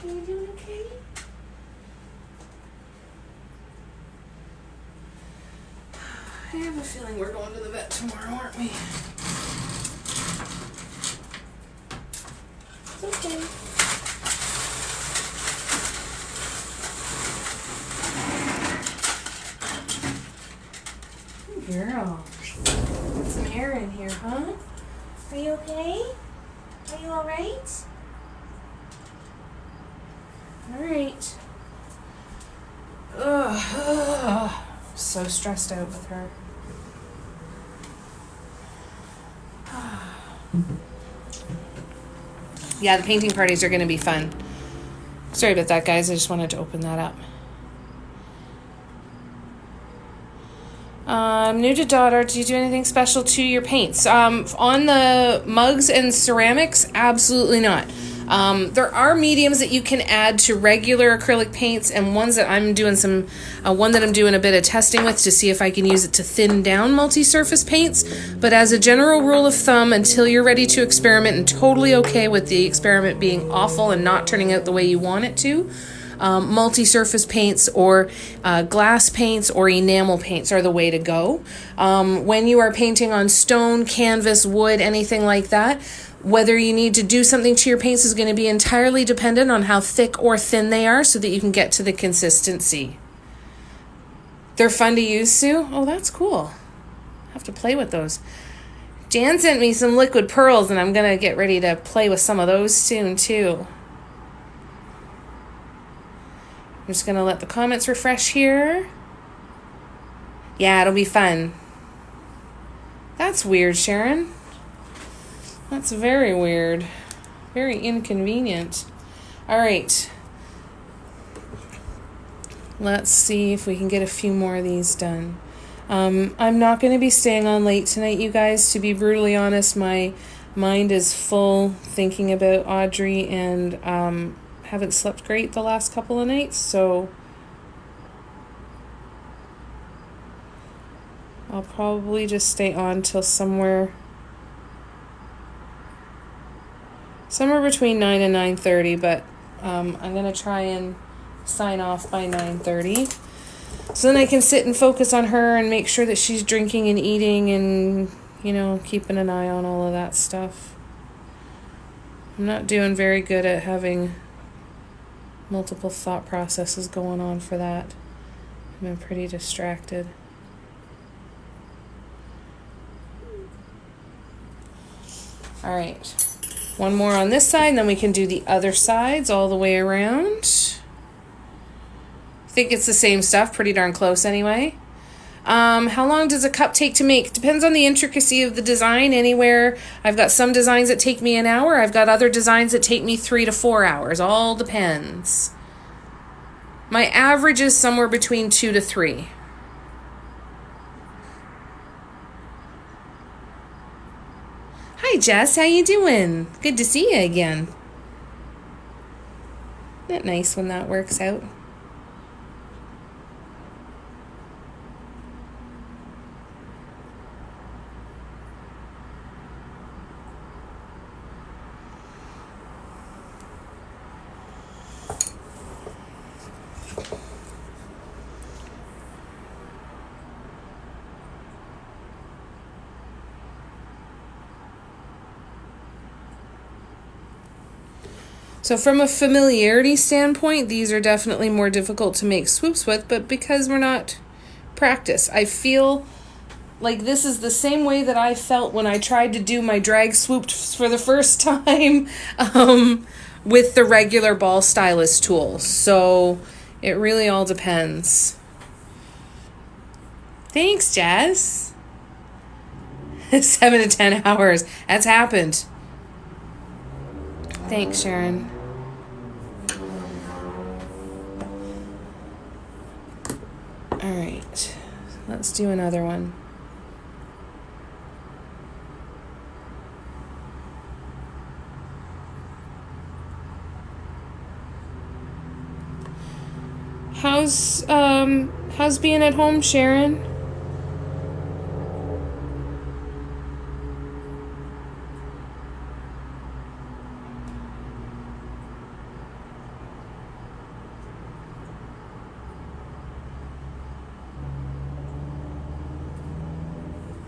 Are you doing okay? I have a feeling we're going to the vet tomorrow, aren't we? It's okay. Good girl. Put some hair in here, huh? Are you okay? Are you alright? Alright. Ugh. So stressed out with her. Yeah, the painting parties are going to be fun. Sorry about that, guys. I just wanted to open that up. New to daughter, do you do anything special to your paints? On the mugs and ceramics, absolutely not. There are mediums that you can add to regular acrylic paints, and ones that I'm doing one that I'm doing a bit of testing with to see if I can use it to thin down multi-surface paints. But as a general rule of thumb, until you're ready to experiment and totally okay with the experiment being awful and not turning out the way you want it to, multi-surface paints or glass paints or enamel paints are the way to go. When you are painting on stone, canvas, wood, anything like that, whether you need to do something to your paints is going to be entirely dependent on how thick or thin they are so that you can get to the consistency. They're fun to use, Sue? Oh, that's cool. I have to play with those. Jan sent me some liquid pearls, and I'm going to get ready to play with some of those soon, too. I'm just going to let the comments refresh here. Yeah, it'll be fun. That's weird, Sharon. That's very weird. Very inconvenient. All right. Let's see if we can get a few more of these done. I'm not going to be staying on late tonight, you guys. To be brutally honest, my mind is full thinking about Audrey and haven't slept great the last couple of nights, so I'll probably just stay on till somewhere between 9 and 9:30, but I'm going to try and sign off by 9:30. So then I can sit and focus on her and make sure that she's drinking and eating and, keeping an eye on all of that stuff. I'm not doing very good at having multiple thought processes going on for that. I've been pretty distracted. All right. One more on this side, and then we can do the other sides all the way around. I think it's the same stuff, pretty darn close anyway. How long does a cup take to make? Depends on the intricacy of the design. Anywhere, I've got some designs that take me an hour. I've got other designs that take me 3 to 4 hours. All depends. My average is somewhere between 2 to 3. Hi, Jess. How you doing? Good to see you again. Isn't that nice when that works out? So from a familiarity standpoint, these are definitely more difficult to make swoops with, but because we're not practiced, I feel like this is the same way that I felt when I tried to do my drag swoop for the first time with the regular ball stylus tool. So it really all depends. Thanks, Jess. 7 to 10 hours. That's happened. Thanks, Sharon. All right. Let's do another one. How's being at home, Sharon?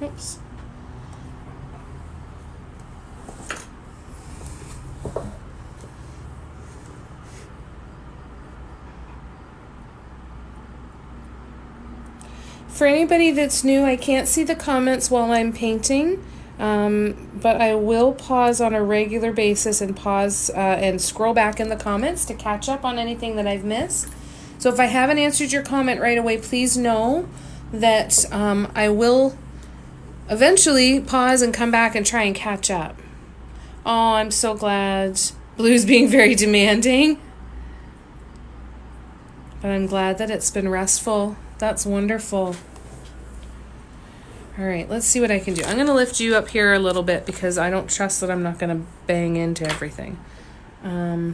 Oops. For anybody that's new, I can't see the comments while I'm painting, but I will pause on a regular basis and pause and scroll back in the comments to catch up on anything that I've missed. So if I haven't answered your comment right away, please know that I will eventually pause and come back and try and catch up. Oh, I'm so glad. Blue's being very demanding. But I'm glad that it's been restful. That's wonderful. All right, let's see what I can do. I'm going to lift you up here a little bit because I don't trust that I'm not going to bang into everything. I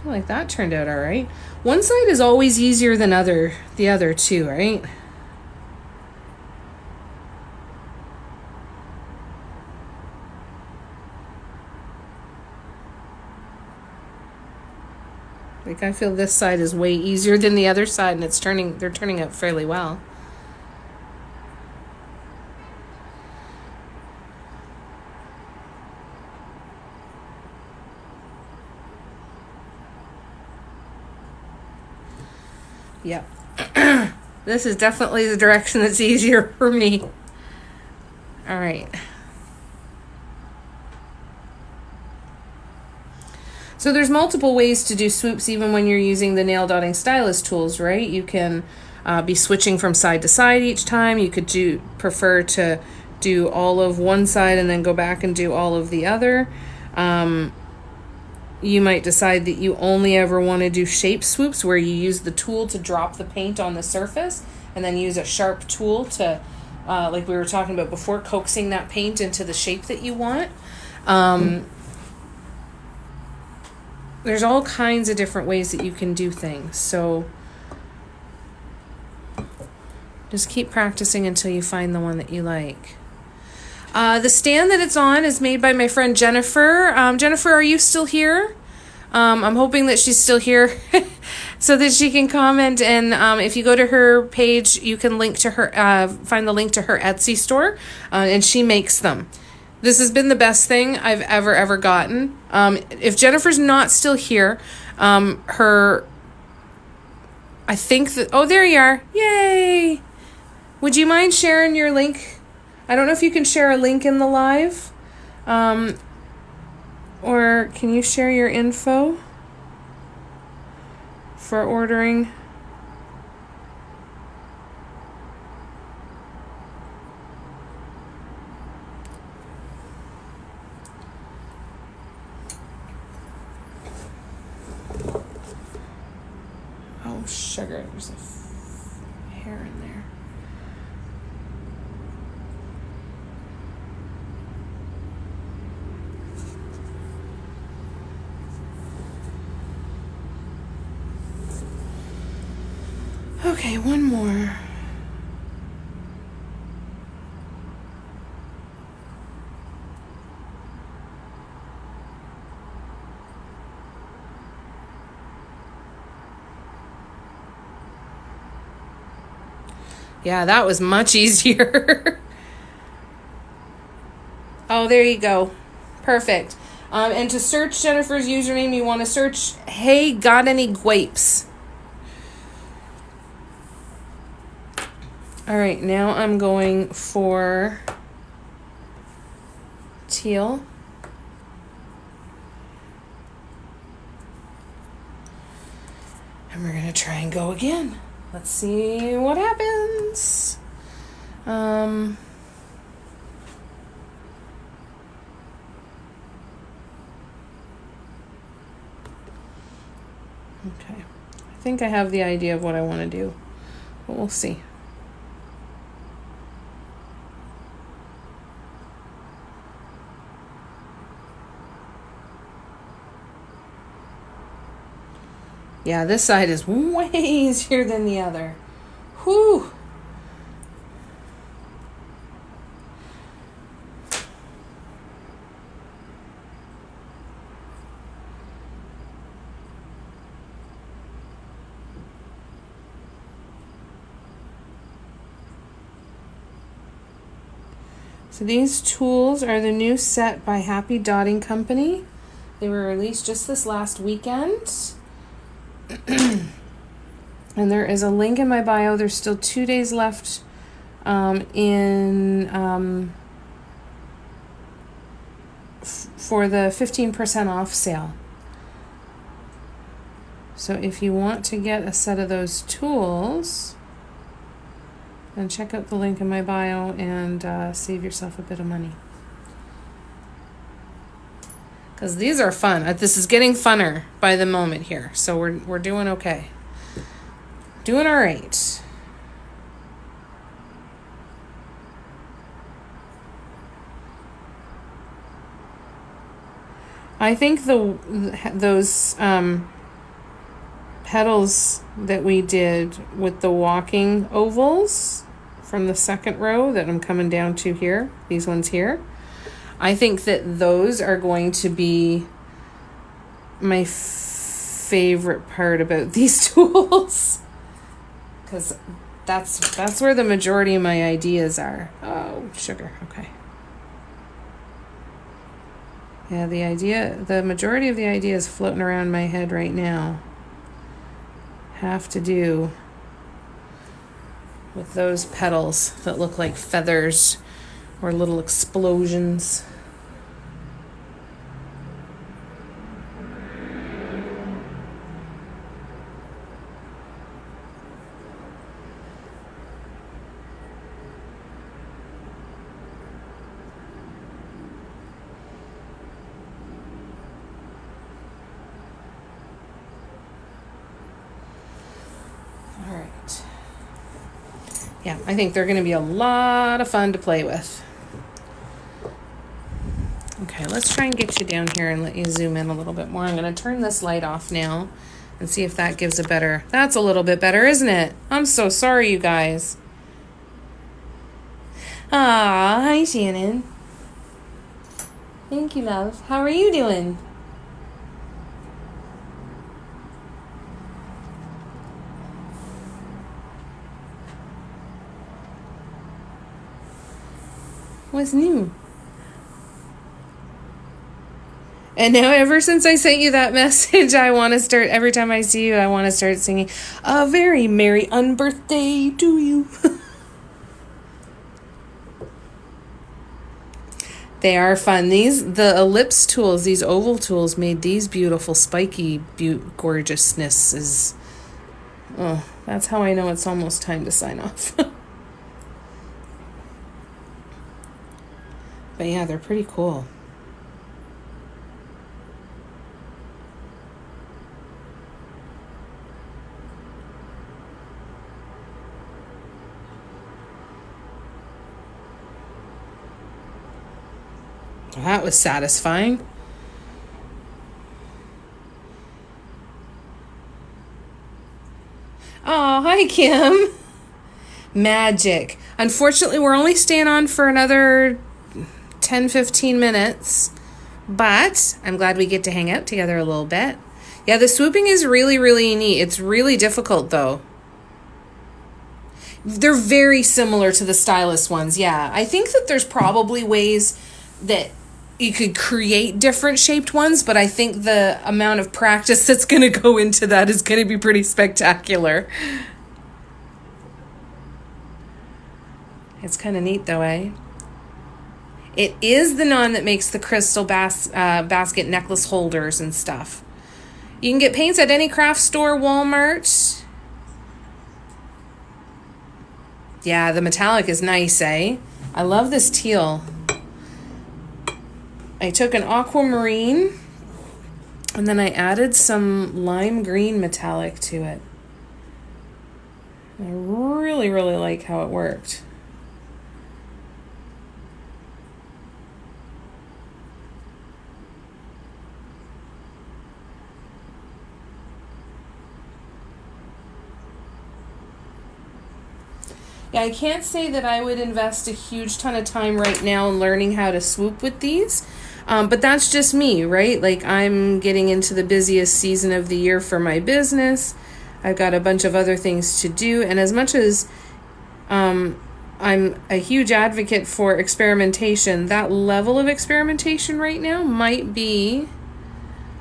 feel like that turned out all right. One side is always easier than the other too, right? Like I feel this side is way easier than the other side, and they're turning out fairly well. Yep. This is definitely the direction that's easier for me. All right. So there's multiple ways to do swoops even when you're using the nail dotting stylus tools, right? You can be switching from side to side each time. You could prefer to do all of one side and then go back and do all of the other. You might decide that you only ever want to do shape swoops where you use the tool to drop the paint on the surface and then use a sharp tool to, like we were talking about before, coaxing that paint into the shape that you want. There's all kinds of different ways that you can do things. So just keep practicing until you find the one that you like. The stand that it's on is made by my friend Jennifer. Jennifer, are you still here? I'm hoping that she's still here so that she can comment. And if you go to her page, you can link to her, find the link to her Etsy store, and she makes them. This has been the best thing I've ever gotten. If Jennifer's not still here, I think that, oh, there you are. Yay! Would you mind sharing your link? I don't know if you can share a link in the live, or can you share your info for ordering? Oh, sugar, there's a hair in there. Okay, one more. Yeah, that was much easier. Oh, there you go. Perfect. And to search Jennifer's username, you want to search, hey, got any guapes? All right, now I'm going for teal. And we're going to try and go again. Let's see what happens. Okay. I think I have the idea of what I want to do, but we'll see. Yeah, this side is way easier than the other. Whew. So these tools are the new set by Happy Dotting Company. They were released just this last weekend. And there is a link in my bio. There's still 2 days left for the 15% off sale. So if you want to get a set of those tools, then check out the link in my bio and save yourself a bit of money. Because these are fun. This is getting funner by the moment here. So we're doing okay. Doing all right. I think those petals that we did with the walking ovals from the second row that I'm coming down to here, these ones here, I think that those are going to be my favorite part about these tools, because that's where the majority of my ideas are. Oh, sugar. Okay. Yeah, the majority of the ideas floating around my head right now have to do with those petals that look like feathers or little explosions. All right. Yeah, I think they're going to be a lot of fun to play with. Okay, let's try and get you down here and let you zoom in a little bit more. I'm going to turn this light off now and see if that gives that's a little bit better, isn't it? I'm so sorry, you guys. Ah, hi, Shannon. Thank you, love. How are you doing? What's new? And now, ever since I sent you that message, I want to start, every time I see you, I want to start singing, a very merry unbirthday to you. They are fun. The Ellipse tools, these oval tools, made these beautiful, spiky gorgeousnesses. Oh, that's how I know it's almost time to sign off. But yeah, they're pretty cool. That was satisfying. Oh, hi, Kim. Magic. Unfortunately, we're only staying on for another 10-15 minutes, but I'm glad we get to hang out together a little bit. Yeah, the swooping is really, really neat. It's really difficult, though. They're very similar to the stylus ones, yeah. I think that there's probably ways that you could create different shaped ones, but I think the amount of practice that's going to go into that is going to be pretty spectacular. It's kind of neat though, eh? It is the none that makes the crystal basket necklace holders and stuff. You can get paints at any craft store, Walmart. Yeah, the metallic is nice, eh? I love this teal. I took an aquamarine and then I added some lime green metallic to it. I really, really like how it worked. Yeah, I can't say that I would invest a huge ton of time right now in learning how to swoop with these. But that's just me, right? Like, I'm getting into the busiest season of the year for my business. I've got a bunch of other things to do. And as much as I'm a huge advocate for experimentation, that level of experimentation right now might be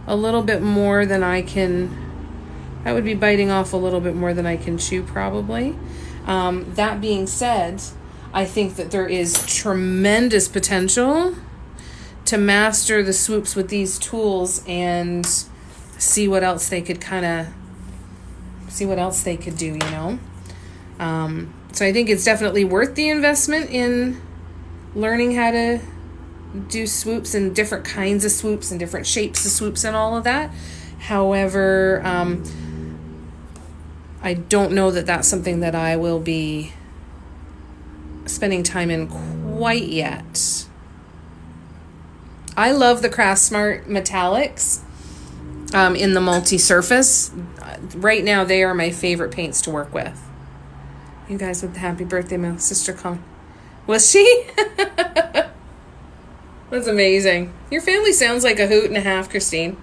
a little bit more than I can... That would be biting off a little bit more than I can chew, probably. That being said, I think that there is tremendous potential to master the swoops with these tools and see what else they could do, you know? So I think it's definitely worth the investment in learning how to do swoops and different kinds of swoops and different shapes of swoops and all of that. However, I don't know that that's something that I will be spending time in quite yet. I love the Craftsmart metallics in the multi-surface. Right now, they are my favorite paints to work with. You guys with the happy birthday, my sister Con. Was she? That's amazing. Your family sounds like a hoot and a half, Christine.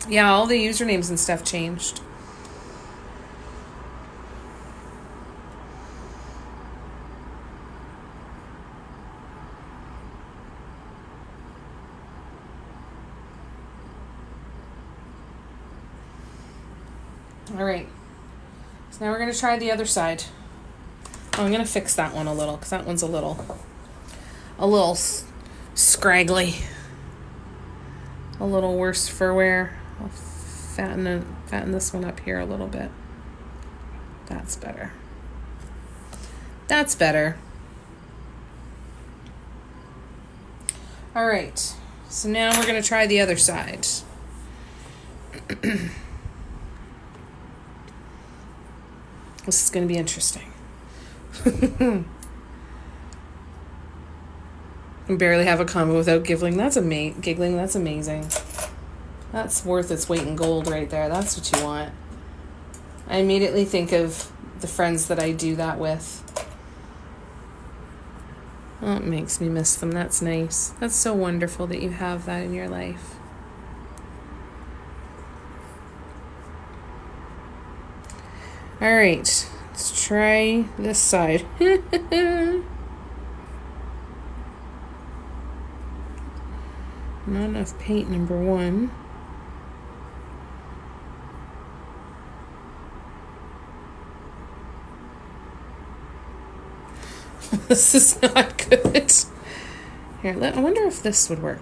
Yeah, all the usernames and stuff changed. All right. So now we're going to try the other side. Oh, I'm going to fix that one a little because that one's a little scraggly. A little worse for wear. I'll fatten this one up here a little bit. That's better. That's better. All right. So now we're going to try the other side. This is going to be interesting. I barely have a combo without giggling. That's amazing. That's worth its weight in gold right there. That's what you want. I immediately think of the friends that I do that with. Oh, it makes me miss them. That's nice. That's so wonderful that you have that in your life. All right, let's try this side. Not enough paint, number one. This is not good. Here, I wonder if this would work.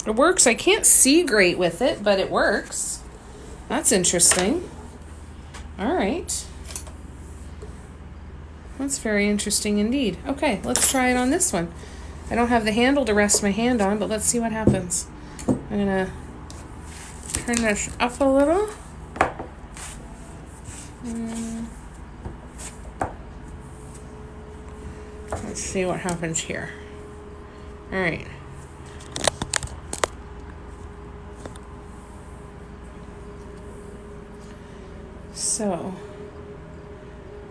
It works. I can't see great with it, but it works. That's interesting. All right. That's very interesting indeed. Okay, let's try it on this one. I don't have the handle to rest my hand on, but let's see what happens. I'm going to turn this up a little. Let's see what happens here. All right. So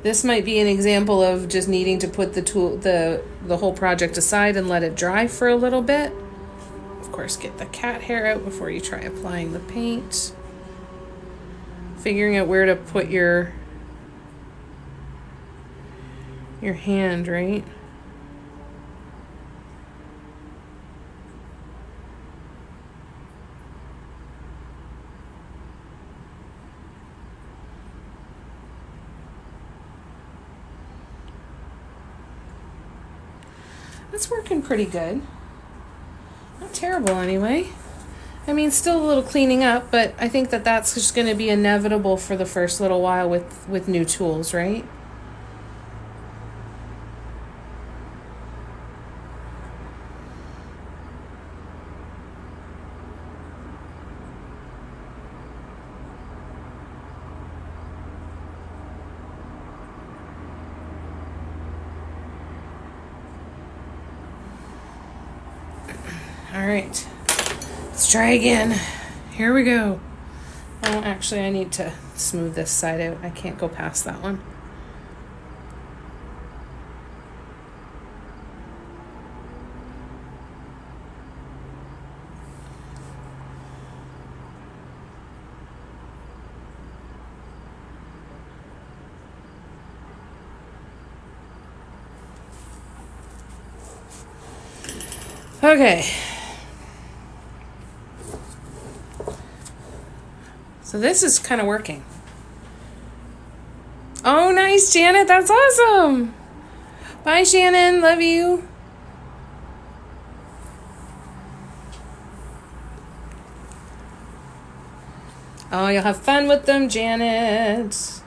this might be an example of just needing to put the whole project aside and let it dry for a little bit. Of course, get the cat hair out before you try applying the paint. Figuring out where to put your hand, right? It's working pretty good. Not terrible anyway. I mean, still a little cleaning up, but I think that that's just going to be inevitable for the first little while with new tools, right? All right, let's try again. Here we go. Oh, actually, I need to smooth this side out. I can't go past that one. Okay. So this is kind of working. Oh, nice, Janet. That's awesome. Bye, Shannon. Love you. Oh, you'll have fun with them, Janet.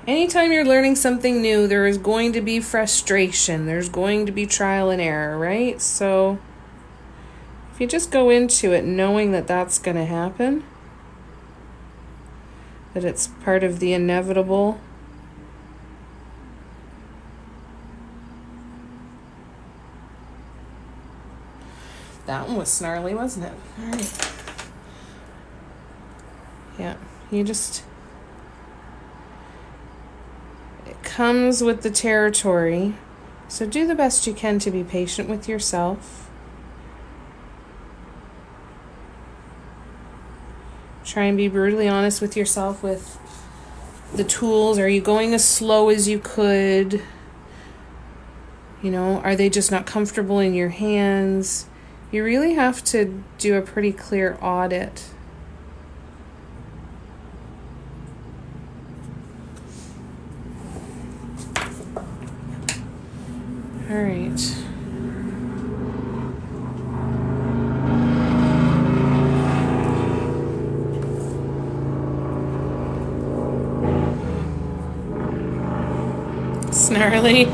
Anytime you're learning something new, there is going to be frustration. There's going to be trial and error, right? So if you just go into it knowing that that's going to happen, that it's part of the inevitable, that one was snarly, wasn't it? All right. Yeah, you just, it comes with the territory. So do the best you can to be patient with yourself. Try and be brutally honest with yourself with the tools. Are you going as slow as you could? You know, are they just not comfortable in your hands? You really have to do a pretty clear audit. All right. Snarly.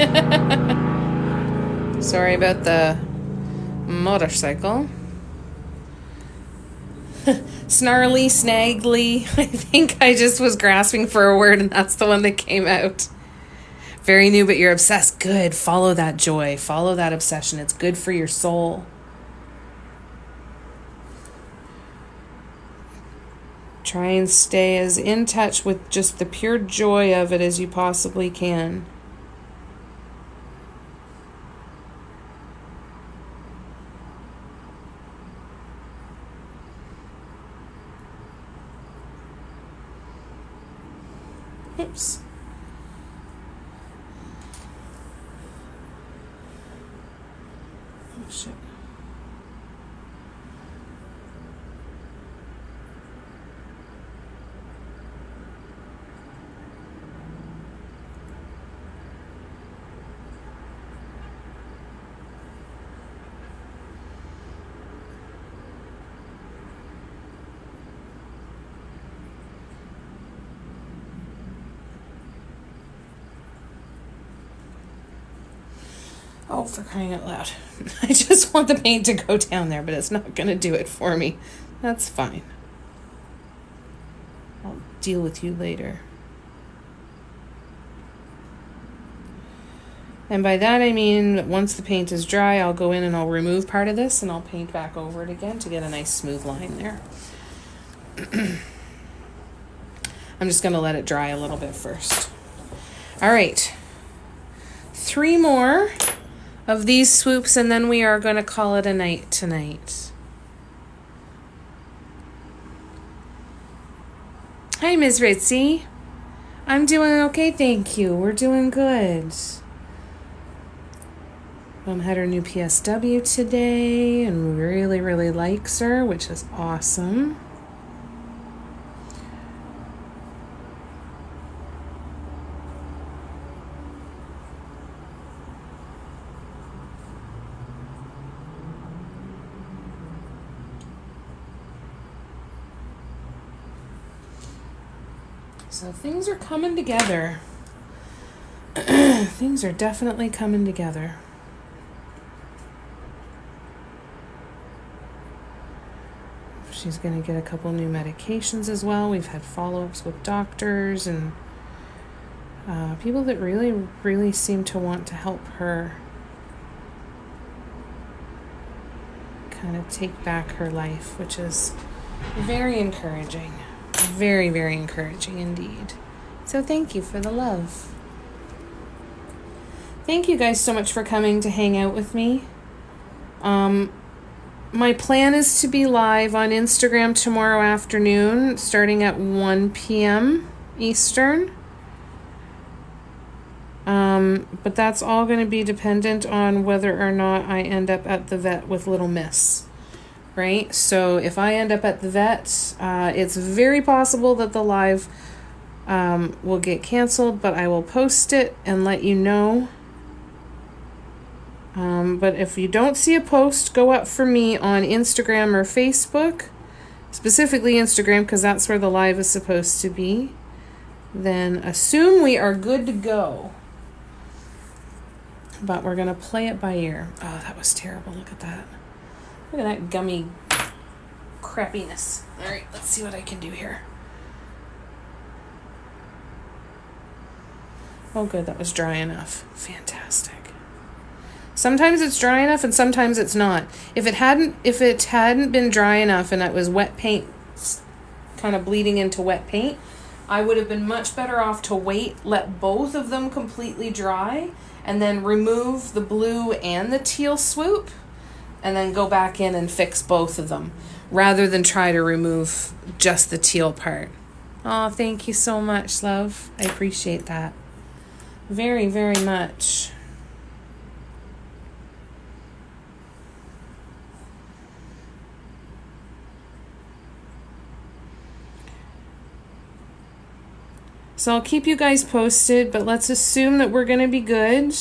Sorry about the motorcycle. Snarly, snaggly. I think I just was grasping for a word and that's the one that came out. Very new, but you're obsessed. Good. Follow that joy. Follow that obsession. It's good for your soul. Try and stay as in touch with just the pure joy of it as you possibly can. Oops. Oh, shit. Oh, for crying out loud. I just want the paint to go down there, but it's not going to do it for me. That's fine. I'll deal with you later. And by that I mean once the paint is dry, I'll go in and I'll remove part of this and I'll paint back over it again to get a nice smooth line there. I'm just going to let it dry a little bit first. All right. 3 more of these swoops, and then we are going to call it a night tonight. Hi, Ms. Ritzy. I'm doing okay, thank you. We're doing good. Mom had her new PSW today and really, really likes her, which is awesome. So things are coming together. Things are definitely coming together. She's going to get a couple new medications as well. We've had follow-ups with doctors and people that really, really seem to want to help her kind of take back her life, which is very encouraging. Very, very encouraging indeed. So thank you for the love. Thank you guys so much for coming to hang out with me. My plan is to be live on Instagram tomorrow afternoon, starting at 1 p.m. Eastern. But that's all going to be dependent on whether or not I end up at the vet with Little Miss. Right? So if I end up at the vet, it's very possible that the live will get canceled, but I will post it and let you know. But if you don't see a post go up for me on Instagram or Facebook, specifically Instagram because that's where the live is supposed to be, then assume we are good to go. But we're going to play it by ear. Oh, that was terrible. Look at that. Look at that gummy crappiness. All right, let's see what I can do here. Oh, good. That was dry enough. Fantastic. Sometimes it's dry enough and sometimes it's not. If it hadn't been dry enough and it was wet paint kind of bleeding into wet paint, I would have been much better off to wait, let both of them completely dry, and then remove the blue and the teal swoop, and then go back in and fix both of them, rather than try to remove just the teal part. Oh, thank you so much, love. I appreciate that. Very, very much. So I'll keep you guys posted, but let's assume that we're going to be good.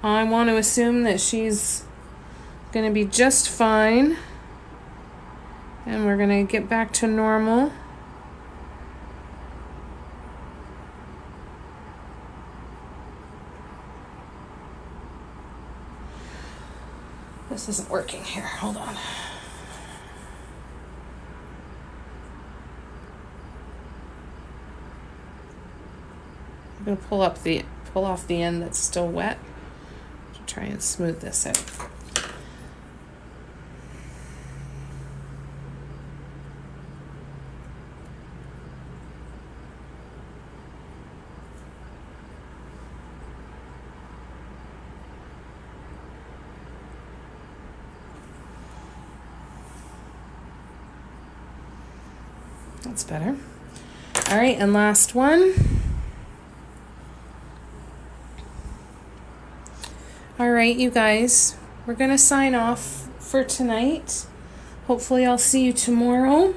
I want to assume that she's going to be just fine. And we're going to get back to normal. This isn't working here. Hold on. I'm going to pull off the end that's still wet to try and smooth this out. That's better. All right, and last one. All right, you guys, we're going to sign off for tonight. Hopefully I'll see you tomorrow.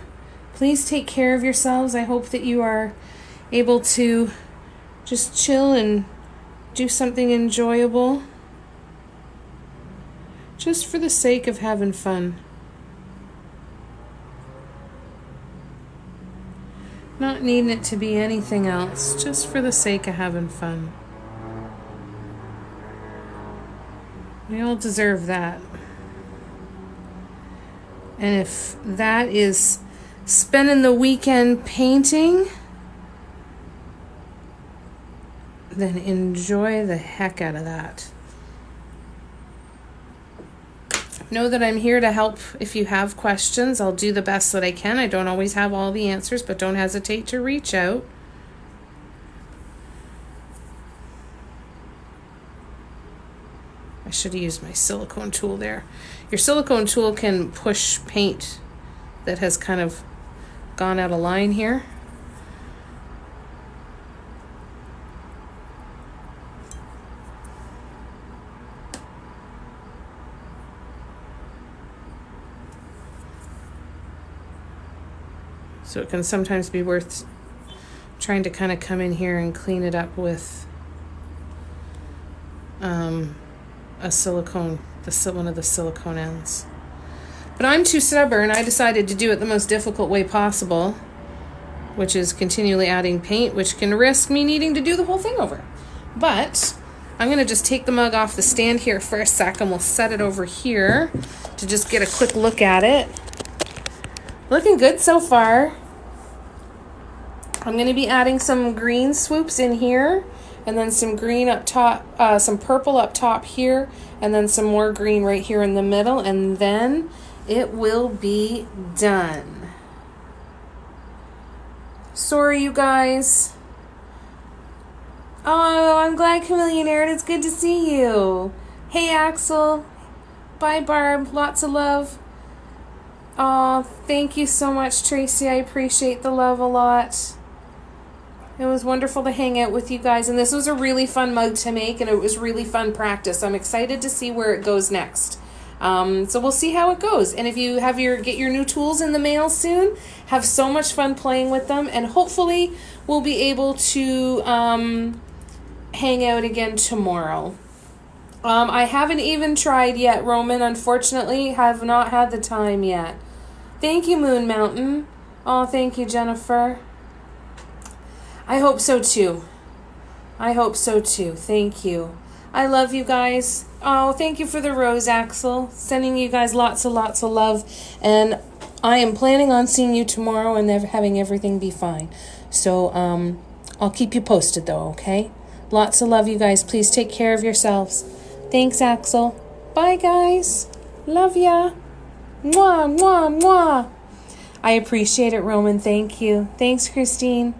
Please take care of yourselves. I hope that you are able to just chill and do something enjoyable, just for the sake of having fun. Not needing it to be anything else, just for the sake of having fun. We all deserve that. And if that is spending the weekend painting, then enjoy the heck out of that. know that I'm here to help if you have questions. I'll do the best that I can. I don't always have all the answers, but don't hesitate to reach out. I should have used my silicone tool there. Your silicone tool can push paint that has kind of gone out of line here. So it can sometimes be worth trying to kind of come in here and clean it up with a silicone, one of the silicone ends. But I'm too stubborn. I decided to do it the most difficult way possible, which is continually adding paint, which can risk me needing to do the whole thing over. But I'm going to just take the mug off the stand here for a sec, and we'll set it over here to just get a quick look at it. Looking good so far. I'm going to be adding some green swoops in here, and then some green up top, some purple up top here, and then some more green right here in the middle, and then it will be done. Sorry, you guys. Oh, I'm glad, Chameleonaire. It's good to see you. Hey, Axel. Bye, Barb. Lots of love. Oh, thank you so much, Tracy. I appreciate the love a lot. It was wonderful to hang out with you guys, and this was a really fun mug to make, and it was really fun practice. I'm excited to see where it goes next. So we'll see how it goes. And if you have get your new tools in the mail soon, have so much fun playing with them, and hopefully we'll be able to hang out again tomorrow. I haven't even tried yet, Roman. Unfortunately, have not had the time yet. Thank you, Moon Mountain. Oh, thank you, Jennifer. I hope so too. I hope so too. Thank you. I love you guys. Oh, thank you for the rose, Axel. Sending you guys lots of love. And I am planning on seeing you tomorrow and having everything be fine. So I'll keep you posted though, okay? Lots of love, you guys. Please take care of yourselves. Thanks, Axel. Bye, guys. Love ya. Mwah, mwah, mwah. I appreciate it, Roman. Thank you. Thanks, Christine.